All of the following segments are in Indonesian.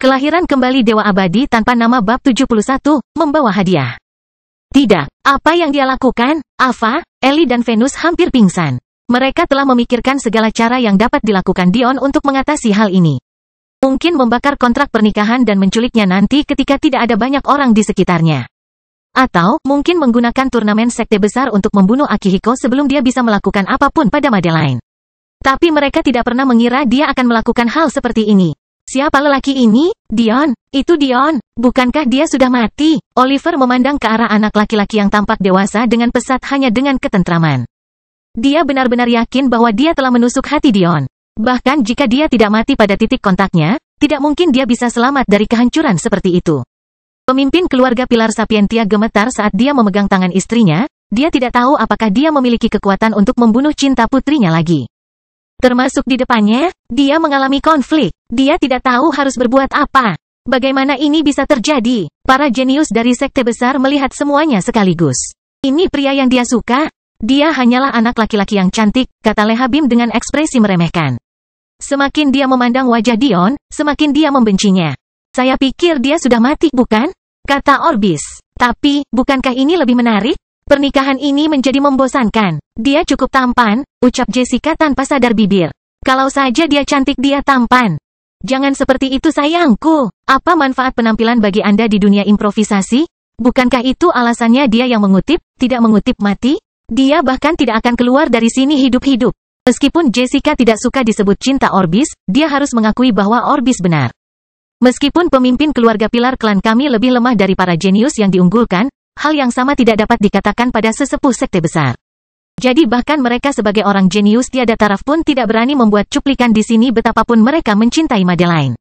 Kelahiran kembali Dewa Abadi tanpa nama bab 71, membawa hadiah. Tidak, apa yang dia lakukan? Ava, Ellie dan Venus hampir pingsan. Mereka telah memikirkan segala cara yang dapat dilakukan Dion untuk mengatasi hal ini. Mungkin membakar kontrak pernikahan dan menculiknya nanti ketika tidak ada banyak orang di sekitarnya. Atau, mungkin menggunakan turnamen sekte besar untuk membunuh Akihiko sebelum dia bisa melakukan apapun pada Madeline. Tapi mereka tidak pernah mengira dia akan melakukan hal seperti ini. Siapa lelaki ini? Dion. Itu Dion. Bukankah dia sudah mati? Oliver memandang ke arah anak laki-laki yang tampak dewasa dengan pesat hanya dengan ketentraman. Dia benar-benar yakin bahwa dia telah menusuk hati Dion. Bahkan jika dia tidak mati pada titik kontaknya, tidak mungkin dia bisa selamat dari kehancuran seperti itu. Pemimpin keluarga Pilar Sapientia gemetar saat dia memegang tangan istrinya. Dia tidak tahu apakah dia memiliki kekuatan untuk membunuh cinta putrinya lagi. Termasuk di depannya, dia mengalami konflik. Dia tidak tahu harus berbuat apa. Bagaimana ini bisa terjadi? Para jenius dari sekte besar melihat semuanya sekaligus. Ini pria yang dia suka? Dia hanyalah anak laki-laki yang cantik, kata Lehabim dengan ekspresi meremehkan. Semakin dia memandang wajah Dion, semakin dia membencinya. Saya pikir dia sudah mati, bukan? Kata Orbis. Tapi, bukankah ini lebih menarik? Pernikahan ini menjadi membosankan. Dia cukup tampan, ucap Jessica tanpa sadar bibir. Kalau saja dia cantik dia tampan. Jangan seperti itu sayangku. Apa manfaat penampilan bagi Anda di dunia improvisasi? Bukankah itu alasannya dia yang mengutip, tidak mengutip mati? Dia bahkan tidak akan keluar dari sini hidup-hidup. Meskipun Jessica tidak suka disebut cinta Orbis, dia harus mengakui bahwa Orbis benar. Meskipun pemimpin keluarga Pilar klan kami lebih lemah dari para jenius yang diunggulkan, hal yang sama tidak dapat dikatakan pada sesepuh sekte besar. Jadi bahkan mereka sebagai orang jenius tiada taraf pun tidak berani membuat cuplikan di sini betapapun mereka mencintai Madeline.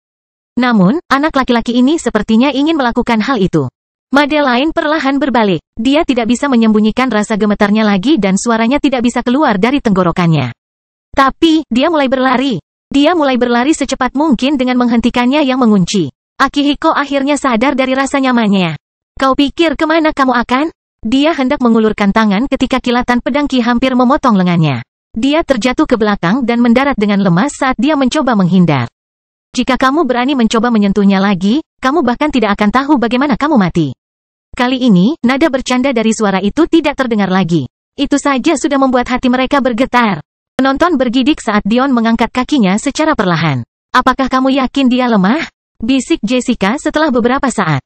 Namun, anak laki-laki ini sepertinya ingin melakukan hal itu. Madeline perlahan berbalik. Dia tidak bisa menyembunyikan rasa gemetarnya lagi dan suaranya tidak bisa keluar dari tenggorokannya. Tapi, dia mulai berlari. Dia mulai berlari secepat mungkin dengan menghentikannya yang mengunci. Akihiko akhirnya sadar dari rasa nyamannya. Kau pikir kemana kamu akan? Dia hendak mengulurkan tangan ketika kilatan pedang Ki hampir memotong lengannya. Dia terjatuh ke belakang dan mendarat dengan lemas saat dia mencoba menghindar. Jika kamu berani mencoba menyentuhnya lagi, kamu bahkan tidak akan tahu bagaimana kamu mati. Kali ini, nada bercanda dari suara itu tidak terdengar lagi. Itu saja sudah membuat hati mereka bergetar. Penonton bergidik saat Dion mengangkat kakinya secara perlahan. Apakah kamu yakin dia lemah? Bisik Jessica setelah beberapa saat.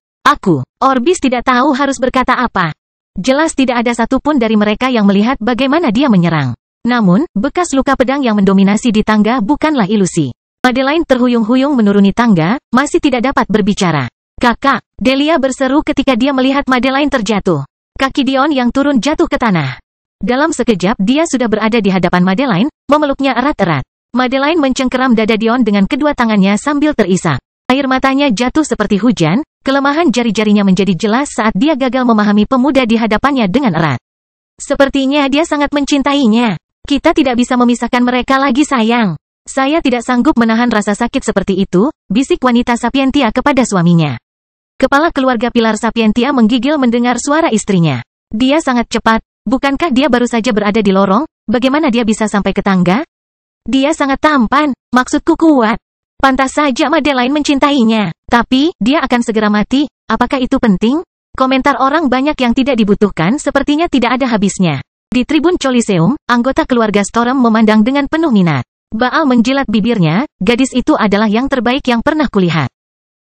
Orbis tidak tahu harus berkata apa. Jelas tidak ada satupun dari mereka yang melihat bagaimana dia menyerang. Namun, bekas luka pedang yang mendominasi di tangga bukanlah ilusi. Madeline terhuyung-huyung menuruni tangga, masih tidak dapat berbicara. Kakak, Delia berseru ketika dia melihat Madeline terjatuh. Kaki Dion yang turun jatuh ke tanah. Dalam sekejap dia sudah berada di hadapan Madeline, memeluknya erat-erat. Madeline mencengkeram dada Dion dengan kedua tangannya sambil terisak. Air matanya jatuh seperti hujan. Kelemahan jari-jarinya menjadi jelas saat dia gagal memahami pemuda di hadapannya dengan erat. Sepertinya dia sangat mencintainya. Kita tidak bisa memisahkan mereka lagi sayang. Saya tidak sanggup menahan rasa sakit seperti itu, bisik wanita Sapientia kepada suaminya. Kepala keluarga Pilar Sapientia menggigil mendengar suara istrinya. Dia sangat cepat, bukankah dia baru saja berada di lorong? Bagaimana dia bisa sampai ke tangga? Dia sangat tampan, maksudku kuat. Pantas saja Madeline mencintainya. Tapi, dia akan segera mati. Apakah itu penting? Komentar orang banyak yang tidak dibutuhkan sepertinya tidak ada habisnya. Di tribun Coliseum, anggota keluarga Storm memandang dengan penuh minat. Baal menjilat bibirnya, gadis itu adalah yang terbaik yang pernah kulihat.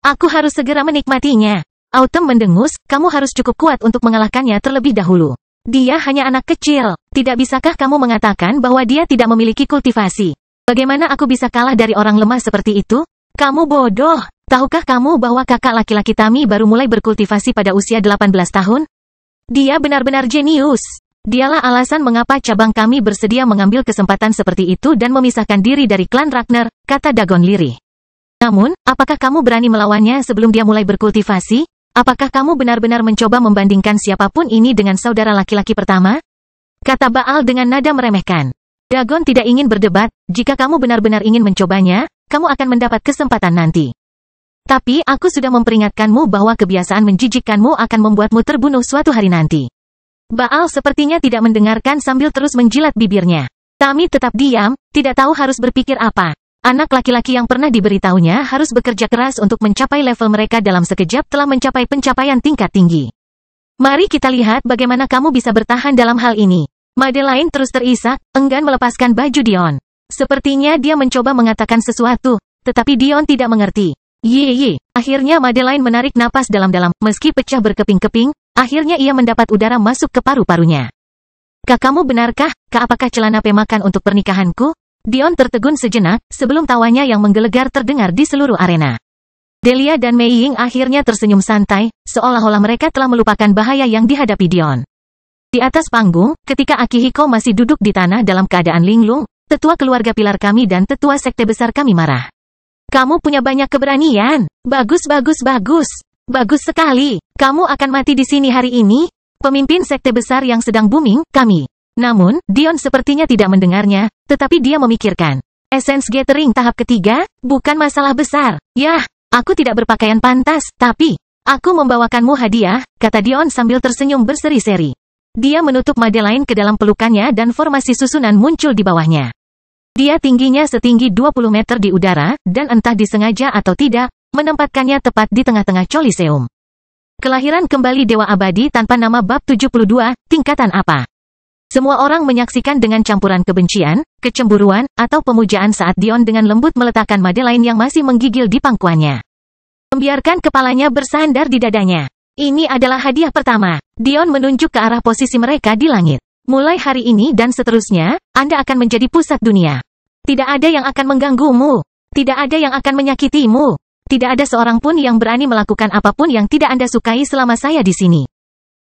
Aku harus segera menikmatinya. Autumn mendengus, kamu harus cukup kuat untuk mengalahkannya terlebih dahulu. Dia hanya anak kecil. Tidak bisakah kamu mengatakan bahwa dia tidak memiliki kultivasi? Bagaimana aku bisa kalah dari orang lemah seperti itu? Kamu bodoh. Tahukah kamu bahwa kakak laki-laki Tami baru mulai berkultivasi pada usia 18 tahun? Dia benar-benar jenius. Dialah alasan mengapa cabang kami bersedia mengambil kesempatan seperti itu dan memisahkan diri dari klan Ragnar, kata Dagon lirih. Namun, apakah kamu berani melawannya sebelum dia mulai berkultivasi? Apakah kamu benar-benar mencoba membandingkan siapapun ini dengan saudara laki-laki pertama? Kata Baal dengan nada meremehkan. Dagon tidak ingin berdebat, jika kamu benar-benar ingin mencobanya, kamu akan mendapat kesempatan nanti. Tapi aku sudah memperingatkanmu bahwa kebiasaan menjijikkanmu akan membuatmu terbunuh suatu hari nanti. Baal sepertinya tidak mendengarkan sambil terus menjilat bibirnya. Tami tetap diam, tidak tahu harus berpikir apa. Anak laki-laki yang pernah diberitahunya harus bekerja keras untuk mencapai level mereka dalam sekejap telah mencapai pencapaian tingkat tinggi. Mari kita lihat bagaimana kamu bisa bertahan dalam hal ini. Madeline terus terisak, enggan melepaskan baju Dion. Sepertinya dia mencoba mengatakan sesuatu, tetapi Dion tidak mengerti. Ye. Akhirnya Madeline menarik napas dalam-dalam, meski pecah berkeping-keping, akhirnya ia mendapat udara masuk ke paru-parunya. Kak, kamu benarkah? Kak, apakah celana pemakan untuk pernikahanku? Dion tertegun sejenak, sebelum tawanya yang menggelegar terdengar di seluruh arena. Delia dan Mei Ying akhirnya tersenyum santai, seolah-olah mereka telah melupakan bahaya yang dihadapi Dion. Di atas panggung, ketika Akihiko masih duduk di tanah dalam keadaan linglung, tetua keluarga pilar kami dan tetua sekte besar kami marah. Kamu punya banyak keberanian. Bagus sekali. Kamu akan mati di sini hari ini. Pemimpin sekte besar yang sedang booming, kami. Namun, Dion sepertinya tidak mendengarnya, tetapi dia memikirkan. Essence Gathering tahap ketiga, bukan masalah besar. Yah, aku tidak berpakaian pantas, tapi aku membawakanmu hadiah, kata Dion sambil tersenyum berseri-seri. Dia menutup Madeline ke dalam pelukannya dan formasi susunan muncul di bawahnya. Dia tingginya setinggi 20 meter di udara, dan entah disengaja atau tidak, menempatkannya tepat di tengah-tengah Coliseum. Kelahiran kembali Dewa Abadi tanpa nama bab 72, tingkatan apa? Semua orang menyaksikan dengan campuran kebencian, kecemburuan, atau pemujaan saat Dion dengan lembut meletakkan Madeline yang masih menggigil di pangkuannya. Membiarkan kepalanya bersandar di dadanya. Ini adalah hadiah pertama. Dion menunjuk ke arah posisi mereka di langit. Mulai hari ini dan seterusnya, Anda akan menjadi pusat dunia. Tidak ada yang akan mengganggumu. Tidak ada yang akan menyakitimu. Tidak ada seorang pun yang berani melakukan apapun yang tidak Anda sukai selama saya di sini.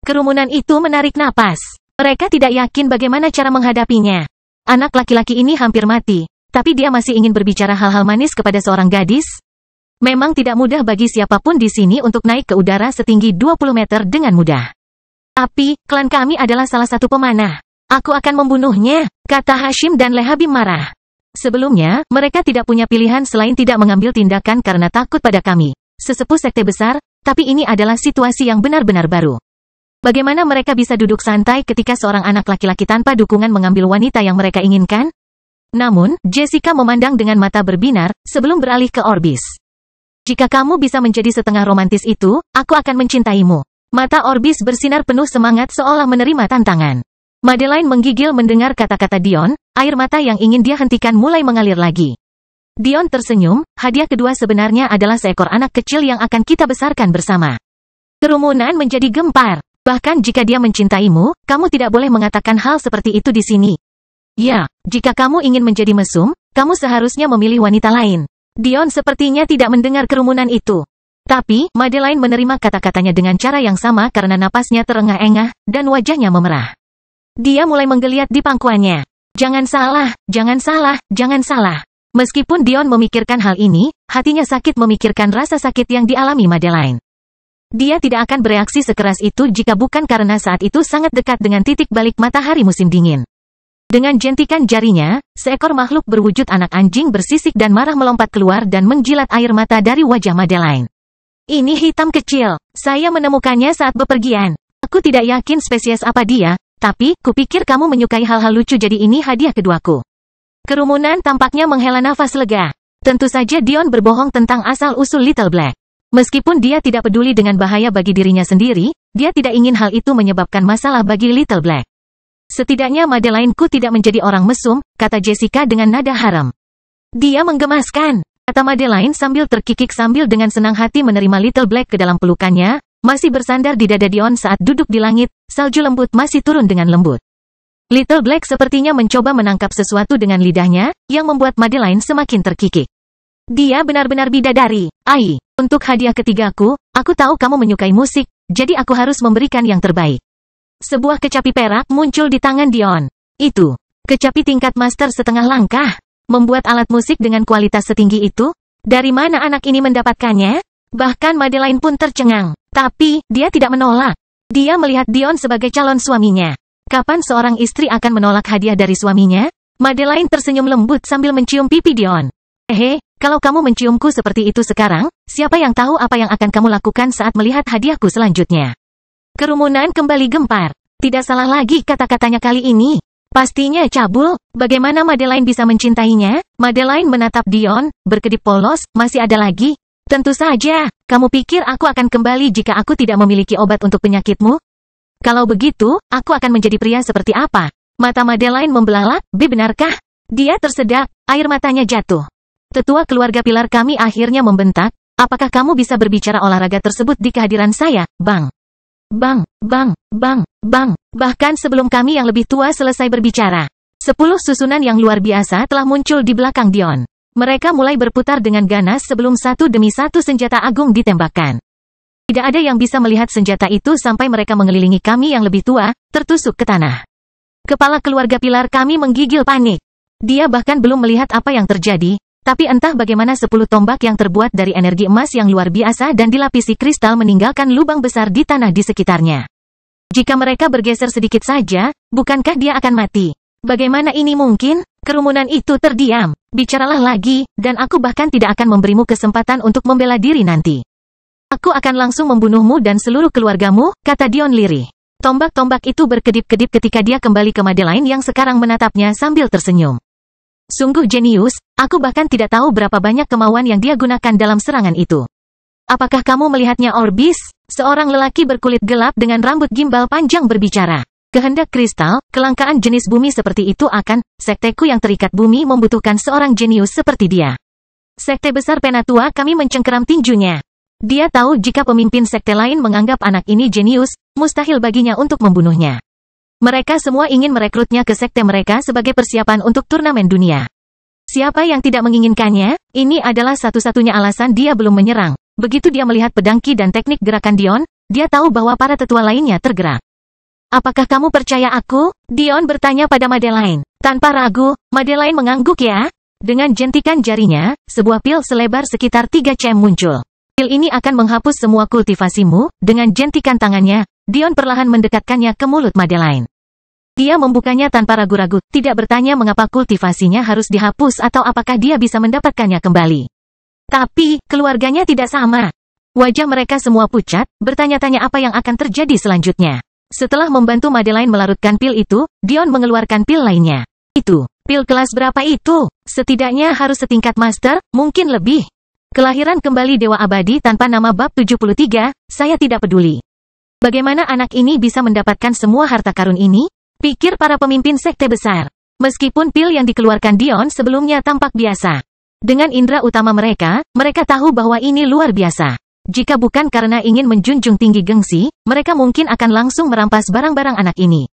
Kerumunan itu menarik napas. Mereka tidak yakin bagaimana cara menghadapinya. Anak laki-laki ini hampir mati, tapi dia masih ingin berbicara hal-hal manis kepada seorang gadis. Memang tidak mudah bagi siapapun di sini untuk naik ke udara setinggi 20 meter dengan mudah. Tapi, klan kami adalah salah satu pemanah. Aku akan membunuhnya, kata Hashim dan Lehabim marah. Sebelumnya, mereka tidak punya pilihan selain tidak mengambil tindakan karena takut pada kami, sesepuh sekte besar, tapi ini adalah situasi yang benar-benar baru. Bagaimana mereka bisa duduk santai ketika seorang anak laki-laki tanpa dukungan mengambil wanita yang mereka inginkan? Namun, Jessica memandang dengan mata berbinar, sebelum beralih ke Orbis. Jika kamu bisa menjadi setengah romantis itu, aku akan mencintaimu. Mata Orbis bersinar penuh semangat seolah menerima tantangan. Madeline menggigil mendengar kata-kata Dion, air mata yang ingin dia hentikan mulai mengalir lagi. Dion tersenyum, hadiah kedua sebenarnya adalah seekor anak kecil yang akan kita besarkan bersama. Kerumunan menjadi gempar. Bahkan jika dia mencintaimu, kamu tidak boleh mengatakan hal seperti itu di sini. Ya, jika kamu ingin menjadi mesum, kamu seharusnya memilih wanita lain. Dion sepertinya tidak mendengar kerumunan itu. Tapi, Madeline menerima kata-katanya dengan cara yang sama karena napasnya terengah-engah, dan wajahnya memerah. Dia mulai menggeliat di pangkuannya. Jangan salah. Meskipun Dion memikirkan hal ini, hatinya sakit memikirkan rasa sakit yang dialami Madeline. Dia tidak akan bereaksi sekeras itu jika bukan karena saat itu sangat dekat dengan titik balik matahari musim dingin. Dengan jentikan jarinya, seekor makhluk berwujud anak anjing bersisik dan marah melompat keluar dan menjilat air mata dari wajah Madeline. Ini hitam kecil. Saya menemukannya saat bepergian. Aku tidak yakin spesies apa dia, tapi kupikir kamu menyukai hal-hal lucu jadi ini hadiah keduaku. Kerumunan tampaknya menghela nafas lega. Tentu saja Dion berbohong tentang asal-usul Little Black. Meskipun dia tidak peduli dengan bahaya bagi dirinya sendiri, dia tidak ingin hal itu menyebabkan masalah bagi Little Black. Setidaknya Madeline-ku tidak menjadi orang mesum, kata Jessica dengan nada haram. Dia menggemaskan, kata Madeline sambil terkikik sambil dengan senang hati menerima Little Black ke dalam pelukannya, masih bersandar di dada Dion saat duduk di langit, salju lembut masih turun dengan lembut. Little Black sepertinya mencoba menangkap sesuatu dengan lidahnya, yang membuat Madeline semakin terkikik. Dia benar-benar bidadari. Untuk hadiah ketigaku, aku tahu kamu menyukai musik, jadi aku harus memberikan yang terbaik. Sebuah kecapi perak muncul di tangan Dion. Itu, kecapi tingkat master setengah langkah. Membuat alat musik dengan kualitas setinggi itu? Dari mana anak ini mendapatkannya? Bahkan Madeline pun tercengang. Tapi, dia tidak menolak. Dia melihat Dion sebagai calon suaminya. Kapan seorang istri akan menolak hadiah dari suaminya? Madeline tersenyum lembut sambil mencium pipi Dion. Kalau kamu menciumku seperti itu sekarang, siapa yang tahu apa yang akan kamu lakukan saat melihat hadiahku selanjutnya? Kerumunan kembali gempar. Tidak salah lagi kata-katanya kali ini. Pastinya cabul, bagaimana Madeline bisa mencintainya? Madeline menatap Dion, berkedip polos, masih ada lagi? Tentu saja, kamu pikir aku akan kembali jika aku tidak memiliki obat untuk penyakitmu? Kalau begitu, aku akan menjadi pria seperti apa? Mata Madeline membelalak, benarkah? Dia tersedak, air matanya jatuh. Tetua keluarga Pilar kami akhirnya membentak, apakah kamu bisa berbicara olahraga tersebut di kehadiran saya, Bang? Bang, bang, bang, bang. Bahkan sebelum kami yang lebih tua selesai berbicara, 10 susunan yang luar biasa telah muncul di belakang Dion. Mereka mulai berputar dengan ganas sebelum satu demi satu senjata agung ditembakkan. Tidak ada yang bisa melihat senjata itu sampai mereka mengelilingi kami yang lebih tua, tertusuk ke tanah. Kepala keluarga Pilar kami menggigil panik. Dia bahkan belum melihat apa yang terjadi, tapi entah bagaimana 10 tombak yang terbuat dari energi emas yang luar biasa dan dilapisi kristal meninggalkan lubang besar di tanah di sekitarnya. Jika mereka bergeser sedikit saja, bukankah dia akan mati? Bagaimana ini mungkin? Kerumunan itu terdiam. Bicaralah lagi, dan aku bahkan tidak akan memberimu kesempatan untuk membela diri nanti. Aku akan langsung membunuhmu dan seluruh keluargamu, kata Dion lirih. Tombak-tombak itu berkedip-kedip ketika dia kembali ke Madeline yang sekarang menatapnya sambil tersenyum. Sungguh jenius, aku bahkan tidak tahu berapa banyak kemauan yang dia gunakan dalam serangan itu. Apakah kamu melihatnya, Orbis? Seorang lelaki berkulit gelap dengan rambut gimbal panjang berbicara. Kehendak kristal, kelangkaan jenis bumi seperti itu akan, sekteku yang terikat bumi membutuhkan seorang jenius seperti dia. Sekte besar Penatua kami mencengkeram tinjunya. Dia tahu jika pemimpin sekte lain menganggap anak ini jenius, mustahil baginya untuk membunuhnya. Mereka semua ingin merekrutnya ke sekte mereka sebagai persiapan untuk turnamen dunia. Siapa yang tidak menginginkannya? Ini adalah satu-satunya alasan dia belum menyerang. Begitu dia melihat pedangki dan teknik gerakan Dion, dia tahu bahwa para tetua lainnya tergerak. Apakah kamu percaya aku? Dion bertanya pada Madeline. Tanpa ragu, Madeline mengangguk ya. Dengan jentikan jarinya, sebuah pil selebar sekitar 3 cm muncul. Pil ini akan menghapus semua kultivasimu. Dengan jentikan tangannya, Dion perlahan mendekatkannya ke mulut Madeline. Dia membukanya tanpa ragu-ragu, tidak bertanya mengapa kultivasinya harus dihapus atau apakah dia bisa mendapatkannya kembali. Tapi, keluarganya tidak sama. Wajah mereka semua pucat, bertanya-tanya apa yang akan terjadi selanjutnya. Setelah membantu Madeline melarutkan pil itu, Dion mengeluarkan pil lainnya. Itu, pil kelas berapa itu? Setidaknya harus setingkat master, mungkin lebih. Kelahiran kembali Dewa Abadi tanpa nama bab 73, saya tidak peduli. Bagaimana anak ini bisa mendapatkan semua harta karun ini? Pikir para pemimpin sekte besar. Meskipun pil yang dikeluarkan Dion sebelumnya tampak biasa. Dengan indera utama mereka, mereka tahu bahwa ini luar biasa. Jika bukan karena ingin menjunjung tinggi gengsi, mereka mungkin akan langsung merampas barang-barang anak ini.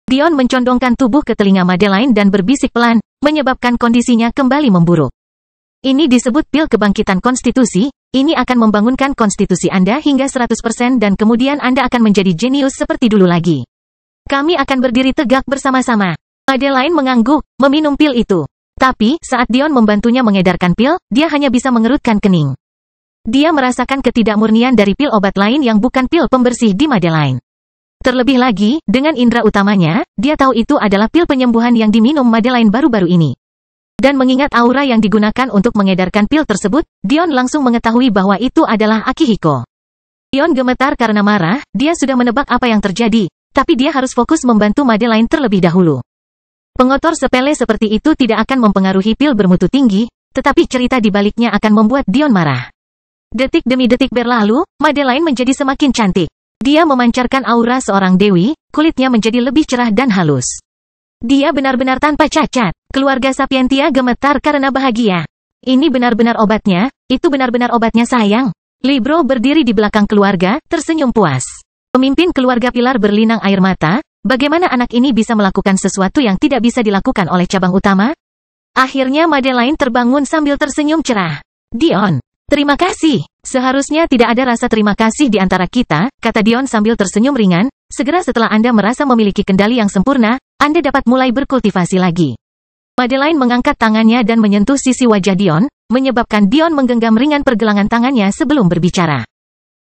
Dion mencondongkan tubuh ke telinga Madeline dan berbisik pelan, menyebabkan kondisinya kembali memburuk. Ini disebut pil kebangkitan konstitusi. Ini akan membangunkan konstitusi Anda hingga 100% dan kemudian Anda akan menjadi jenius seperti dulu lagi. Kami akan berdiri tegak bersama-sama. Madeline mengangguk, meminum pil itu. Tapi, saat Dion membantunya mengedarkan pil, dia hanya bisa mengerutkan kening. Dia merasakan ketidakmurnian dari pil obat lain yang bukan pil pembersih di Madeline. Terlebih lagi, dengan indera utamanya, dia tahu itu adalah pil penyembuhan yang diminum Madeline baru-baru ini. Dan mengingat aura yang digunakan untuk mengedarkan pil tersebut, Dion langsung mengetahui bahwa itu adalah Akihiko. Dion gemetar karena marah, dia sudah menebak apa yang terjadi, tapi dia harus fokus membantu Madeline terlebih dahulu. Pengotor sepele seperti itu tidak akan mempengaruhi pil bermutu tinggi, tetapi cerita di baliknya akan membuat Dion marah. Detik demi detik berlalu, Madeline menjadi semakin cantik. Dia memancarkan aura seorang dewi, kulitnya menjadi lebih cerah dan halus. Dia benar-benar tanpa cacat. Keluarga Sapientia gemetar karena bahagia. Ini benar-benar obatnya, itu benar-benar obatnya sayang. Libro berdiri di belakang keluarga, tersenyum puas. Pemimpin keluarga Pilar berlinang air mata, bagaimana anak ini bisa melakukan sesuatu yang tidak bisa dilakukan oleh cabang utama? Akhirnya Madeline terbangun sambil tersenyum cerah. Dion, terima kasih. Seharusnya tidak ada rasa terima kasih di antara kita, kata Dion sambil tersenyum ringan. Segera setelah Anda merasa memiliki kendali yang sempurna, Anda dapat mulai berkultivasi lagi. Madeline mengangkat tangannya dan menyentuh sisi wajah Dion, menyebabkan Dion menggenggam ringan pergelangan tangannya sebelum berbicara.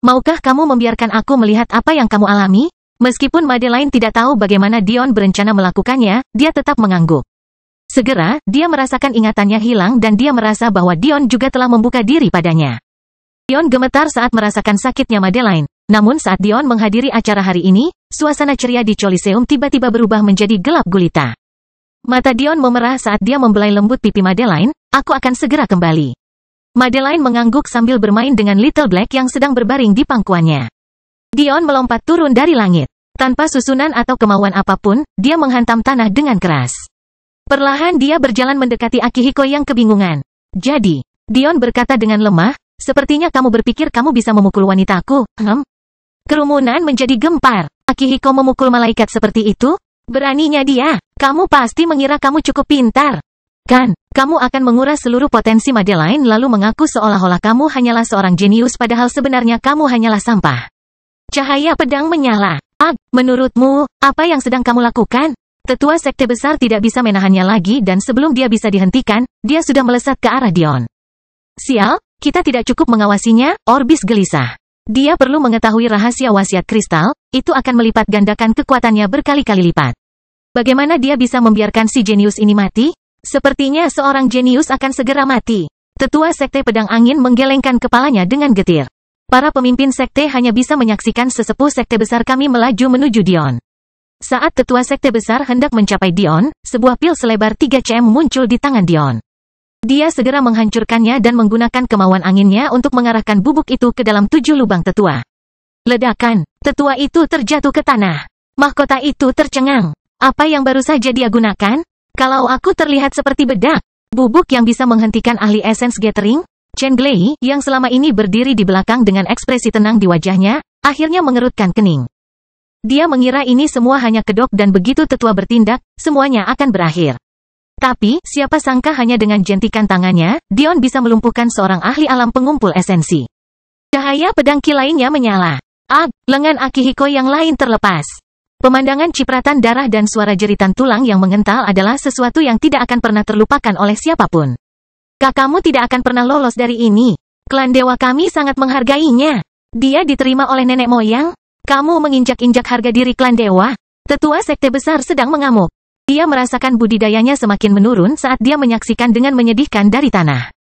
Maukah kamu membiarkan aku melihat apa yang kamu alami? Meskipun Madeline tidak tahu bagaimana Dion berencana melakukannya, dia tetap mengangguk. Segera, dia merasakan ingatannya hilang dan dia merasa bahwa Dion juga telah membuka diri padanya. Dion gemetar saat merasakan sakitnya Madeline. Namun saat Dion menghadiri acara hari ini, suasana ceria di Coliseum tiba-tiba berubah menjadi gelap gulita. Mata Dion memerah saat dia membelai lembut pipi Madeline. Aku akan segera kembali. Madeline mengangguk sambil bermain dengan Little Black yang sedang berbaring di pangkuannya. Dion melompat turun dari langit. Tanpa susunan atau kemauan apapun, dia menghantam tanah dengan keras. Perlahan dia berjalan mendekati Akihiko yang kebingungan. Jadi, Dion berkata dengan lemah, sepertinya kamu berpikir kamu bisa memukul wanitaku, Kerumunan menjadi gempar. Akihiko memukul malaikat seperti itu? Beraninya dia. Kamu pasti mengira kamu cukup pintar. Kan, kamu akan menguras seluruh potensi Madeline lalu mengaku seolah-olah kamu hanyalah seorang jenius padahal sebenarnya kamu hanyalah sampah. Cahaya pedang menyala. Menurutmu, apa yang sedang kamu lakukan? Tetua sekte besar tidak bisa menahannya lagi dan sebelum dia bisa dihentikan, dia sudah melesat ke arah Dion. Sial, kita tidak cukup mengawasinya, Orbis gelisah. Dia perlu mengetahui rahasia wasiat kristal, itu akan melipat gandakan kekuatannya berkali-kali lipat. Bagaimana dia bisa membiarkan si jenius ini mati? Sepertinya seorang jenius akan segera mati. Tetua sekte pedang angin menggelengkan kepalanya dengan getir. Para pemimpin sekte hanya bisa menyaksikan sesepuh sekte besar kami melaju menuju Dion. Saat tetua sekte besar hendak mencapai Dion, sebuah pil selebar 3 cm muncul di tangan Dion. Dia segera menghancurkannya dan menggunakan kemauan anginnya untuk mengarahkan bubuk itu ke dalam 7 lubang tetua. Ledakan, tetua itu terjatuh ke tanah. Mahkota itu tercengang. Apa yang baru saja dia gunakan? Kalau aku terlihat seperti bedak, bubuk yang bisa menghentikan ahli Essence Gathering? Chen Glei, yang selama ini berdiri di belakang dengan ekspresi tenang di wajahnya, akhirnya mengerutkan kening. Dia mengira ini semua hanya kedok dan begitu tetua bertindak, semuanya akan berakhir. Tapi, siapa sangka hanya dengan jentikan tangannya, Dion bisa melumpuhkan seorang ahli alam pengumpul esensi. Cahaya pedang kilainya menyala. Lengan Akihiko yang lain terlepas. Pemandangan cipratan darah dan suara jeritan tulang yang mengental adalah sesuatu yang tidak akan pernah terlupakan oleh siapapun. Kamu tidak akan pernah lolos dari ini. Klan dewa kami sangat menghargainya. Dia diterima oleh nenek moyang. Kamu menginjak-injak harga diri klan dewa. Tetua sekte besar sedang mengamuk. Dia merasakan budidayanya semakin menurun saat dia menyaksikan dengan menyedihkan dari tanah.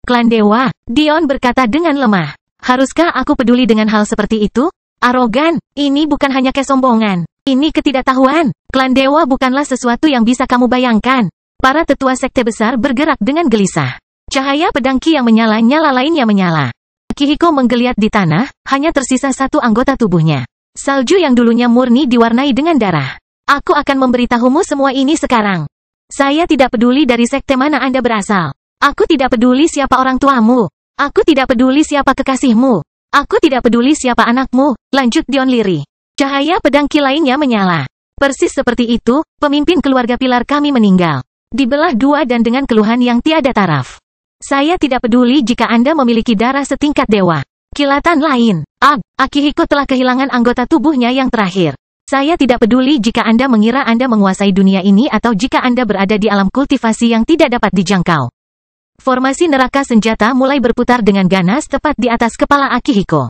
Klan dewa, Dion berkata dengan lemah. Haruskah aku peduli dengan hal seperti itu? Arogan, ini bukan hanya kesombongan. Ini ketidaktahuan. Klan dewa bukanlah sesuatu yang bisa kamu bayangkan. Para tetua sekte besar bergerak dengan gelisah. Cahaya pedang Ki yang menyala-nyala lainnya menyala. Akihiko menggeliat di tanah, hanya tersisa satu anggota tubuhnya. Salju yang dulunya murni diwarnai dengan darah. Aku akan memberitahumu semua ini sekarang. Saya tidak peduli dari sekte mana Anda berasal. Aku tidak peduli siapa orang tuamu. Aku tidak peduli siapa kekasihmu. Aku tidak peduli siapa anakmu, lanjut Dion lirih. Cahaya pedang Ki lainnya menyala. Persis seperti itu, pemimpin keluarga pilar kami meninggal. Dibelah dua dan dengan keluhan yang tiada taraf. Saya tidak peduli jika Anda memiliki darah setingkat dewa. Kilatan lain. Akihiko telah kehilangan anggota tubuhnya yang terakhir. Saya tidak peduli jika Anda mengira Anda menguasai dunia ini atau jika Anda berada di alam kultivasi yang tidak dapat dijangkau. Formasi neraka senjata mulai berputar dengan ganas tepat di atas kepala Akihiko.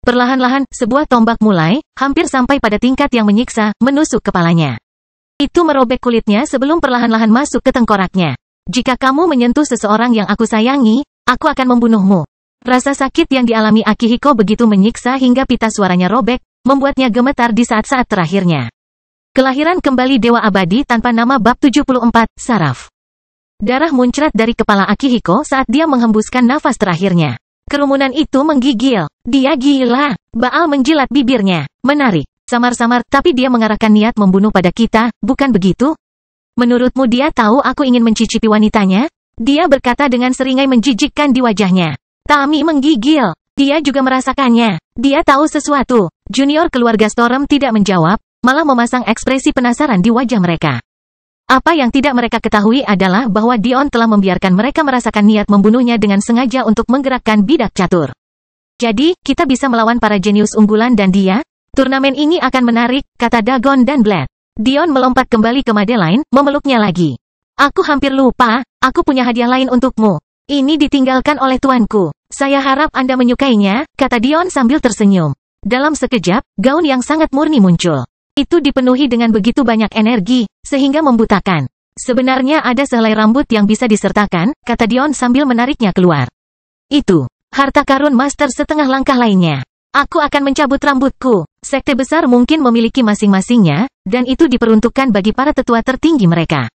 Perlahan-lahan, sebuah tombak mulai, hampir sampai pada tingkat yang menyiksa, menusuk kepalanya. Itu merobek kulitnya sebelum perlahan-lahan masuk ke tengkoraknya. Jika kamu menyentuh seseorang yang aku sayangi, aku akan membunuhmu. Rasa sakit yang dialami Akihiko begitu menyiksa hingga pita suaranya robek, membuatnya gemetar di saat-saat terakhirnya. Kelahiran kembali Dewa Abadi tanpa nama bab 74, Saraf. Darah muncrat dari kepala Akihiko saat dia menghembuskan nafas terakhirnya. Kerumunan itu menggigil. Dia gila. Baal menjilat bibirnya. Menarik. Samar-samar, tapi dia mengarahkan niat membunuh pada kita, bukan begitu? Menurutmu dia tahu aku ingin mencicipi wanitanya? Dia berkata dengan seringai menjijikkan di wajahnya. Tami menggigil. Dia juga merasakannya. Dia tahu sesuatu. Junior keluarga Storm tidak menjawab, malah memasang ekspresi penasaran di wajah mereka. Apa yang tidak mereka ketahui adalah bahwa Dion telah membiarkan mereka merasakan niat membunuhnya dengan sengaja untuk menggerakkan bidak catur. Jadi, kita bisa melawan para jenius unggulan dan dia? Turnamen ini akan menarik, kata Dagon dan Blade. Dion melompat kembali ke Madeline, memeluknya lagi. Aku hampir lupa, aku punya hadiah lain untukmu. Ini ditinggalkan oleh tuanku. Saya harap Anda menyukainya, kata Dion sambil tersenyum. Dalam sekejap, gaun yang sangat murni muncul. Itu dipenuhi dengan begitu banyak energi, sehingga membutakan. Sebenarnya ada sehelai rambut yang bisa disertakan, kata Dion sambil menariknya keluar. Itu, harta karun master setengah langkah lainnya. Aku akan mencabut rambutku. Sekte besar mungkin memiliki masing-masingnya, dan itu diperuntukkan bagi para tetua tertinggi mereka.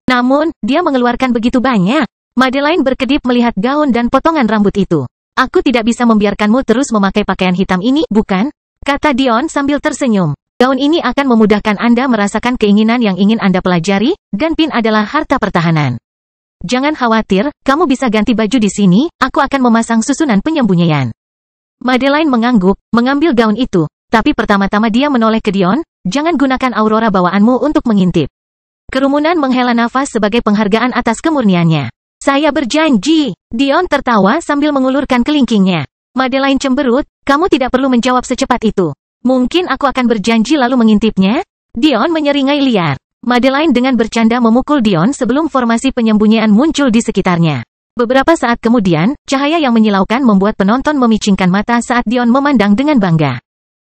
Namun, dia mengeluarkan begitu banyak. Madeline berkedip melihat gaun dan potongan rambut itu. Aku tidak bisa membiarkanmu terus memakai pakaian hitam ini, bukan? Kata Dion sambil tersenyum. Gaun ini akan memudahkan Anda merasakan keinginan yang ingin Anda pelajari, dan pin adalah harta pertahanan. Jangan khawatir, kamu bisa ganti baju di sini, aku akan memasang susunan penyembunyian. Madeline mengangguk, mengambil gaun itu, tapi pertama-tama dia menoleh ke Dion, jangan gunakan aurora bawaanmu untuk mengintip. Kerumunan menghela nafas sebagai penghargaan atas kemurniannya. Saya berjanji, Dion tertawa sambil mengulurkan kelingkingnya. Madeline cemberut, kamu tidak perlu menjawab secepat itu. Mungkin aku akan berjanji lalu mengintipnya? Dion menyeringai liar. Madeline dengan bercanda memukul Dion sebelum formasi penyembunyian muncul di sekitarnya. Beberapa saat kemudian, cahaya yang menyilaukan membuat penonton memicingkan mata saat Dion memandang dengan bangga.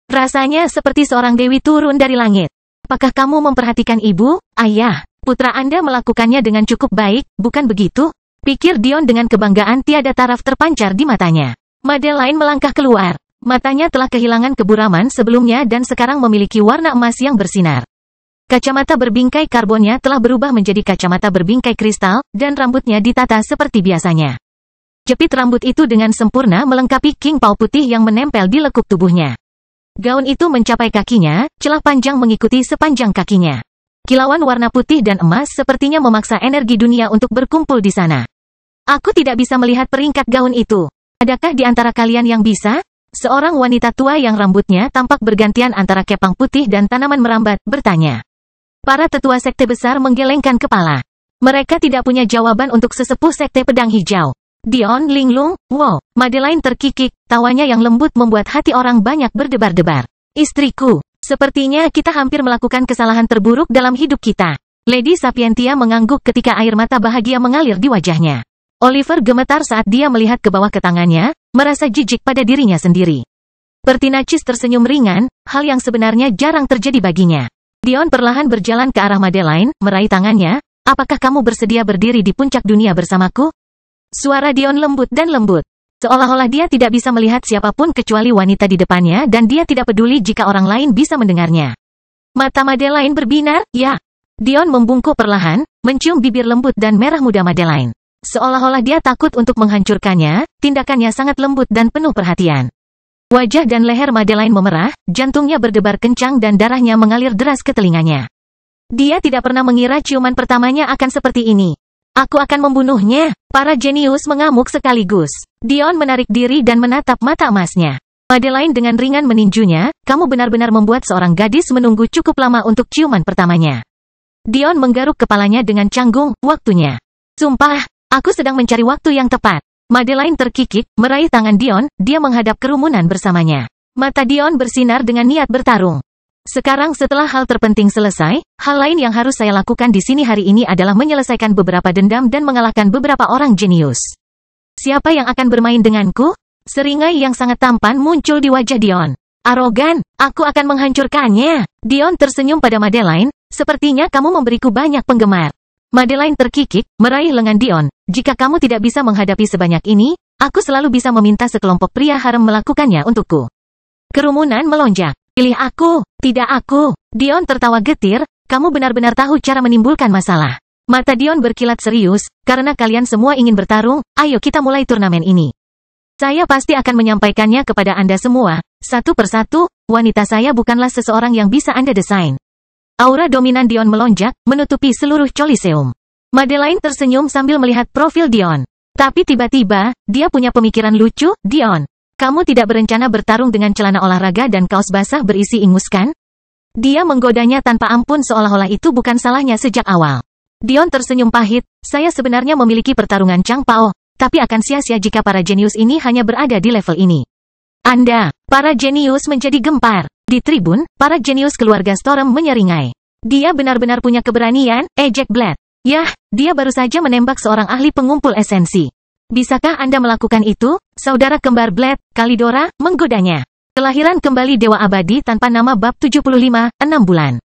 Rasanya seperti seorang dewi turun dari langit. Apakah kamu memperhatikan ibu, ayah? Putra Anda melakukannya dengan cukup baik, bukan begitu? Pikir Dion dengan kebanggaan tiada taraf terpancar di matanya. Madeline melangkah keluar. Matanya telah kehilangan keburaman sebelumnya dan sekarang memiliki warna emas yang bersinar. Kacamata berbingkai karbonnya telah berubah menjadi kacamata berbingkai kristal, dan rambutnya ditata seperti biasanya. Jepit rambut itu dengan sempurna melengkapi king pau putih yang menempel di lekuk tubuhnya. Gaun itu mencapai kakinya, celah panjang mengikuti sepanjang kakinya. Kilauan warna putih dan emas sepertinya memaksa energi dunia untuk berkumpul di sana. Aku tidak bisa melihat peringkat gaun itu. Adakah di antara kalian yang bisa? Seorang wanita tua yang rambutnya tampak bergantian antara kepang putih dan tanaman merambat, bertanya. Para tetua sekte besar menggelengkan kepala. Mereka tidak punya jawaban untuk sesepuh sekte pedang hijau. Dion linglung, wow, Madeline terkikik, tawanya yang lembut membuat hati orang banyak berdebar-debar. Istriku, sepertinya kita hampir melakukan kesalahan terburuk dalam hidup kita. Lady Sapientia mengangguk ketika air mata bahagia mengalir di wajahnya. Oliver gemetar saat dia melihat ke bawah ke tangannya, merasa jijik pada dirinya sendiri. Pertinacis tersenyum ringan, hal yang sebenarnya jarang terjadi baginya. Dion perlahan berjalan ke arah Madeline, meraih tangannya, apakah kamu bersedia berdiri di puncak dunia bersamaku? Suara Dion lembut dan lembut. Seolah-olah dia tidak bisa melihat siapapun kecuali wanita di depannya dan dia tidak peduli jika orang lain bisa mendengarnya. Mata Madeline berbinar, ya. Dion membungkuk perlahan, mencium bibir lembut dan merah muda Madeline. Seolah-olah dia takut untuk menghancurkannya, tindakannya sangat lembut dan penuh perhatian. Wajah dan leher Madeline memerah, jantungnya berdebar kencang dan darahnya mengalir deras ke telinganya. Dia tidak pernah mengira ciuman pertamanya akan seperti ini. Aku akan membunuhnya. Para jenius mengamuk sekaligus. Dion menarik diri dan menatap mata emasnya. Madeline dengan ringan meninjunya, kamu benar-benar membuat seorang gadis menunggu cukup lama untuk ciuman pertamanya. Dion menggaruk kepalanya dengan canggung, waktunya. Sumpah. Aku sedang mencari waktu yang tepat. Madeline terkikik, meraih tangan Dion, dia menghadap kerumunan bersamanya. Mata Dion bersinar dengan niat bertarung. Sekarang setelah hal terpenting selesai, hal lain yang harus saya lakukan di sini hari ini adalah menyelesaikan beberapa dendam dan mengalahkan beberapa orang jenius. Siapa yang akan bermain denganku? Seringai yang sangat tampan muncul di wajah Dion. Arogan, aku akan menghancurkannya. Dion tersenyum pada Madeline, sepertinya kamu memberiku banyak penggemar. Madeline terkikik, meraih lengan Dion. Jika kamu tidak bisa menghadapi sebanyak ini, aku selalu bisa meminta sekelompok pria harem melakukannya untukku. Kerumunan melonjak. Pilih aku, tidak aku. Dion tertawa getir, kamu benar-benar tahu cara menimbulkan masalah. Mata Dion berkilat serius, karena kalian semua ingin bertarung, ayo kita mulai turnamen ini. Saya pasti akan menyampaikannya kepada Anda semua, satu persatu, wanita saya bukanlah seseorang yang bisa Anda desain. Aura dominan Dion melonjak, menutupi seluruh Coliseum. Madeline tersenyum sambil melihat profil Dion. Tapi tiba-tiba, dia punya pemikiran lucu, Dion. Kamu tidak berencana bertarung dengan celana olahraga dan kaos basah berisi ingus kan? Dia menggodanya tanpa ampun seolah-olah itu bukan salahnya sejak awal. Dion tersenyum pahit, saya sebenarnya memiliki pertarungan Chang Pao, tapi akan sia-sia jika para jenius ini hanya berada di level ini. Anda, para jenius menjadi gempar. Di tribun, para jenius keluarga Storm menyeringai. Dia benar-benar punya keberanian, ejek Blade. Yah, dia baru saja menembak seorang ahli pengumpul esensi. Bisakah Anda melakukan itu? Saudara kembar Blade, Kalidora, menggodanya. Kelahiran kembali Dewa Abadi tanpa nama bab 75, 6 bulan.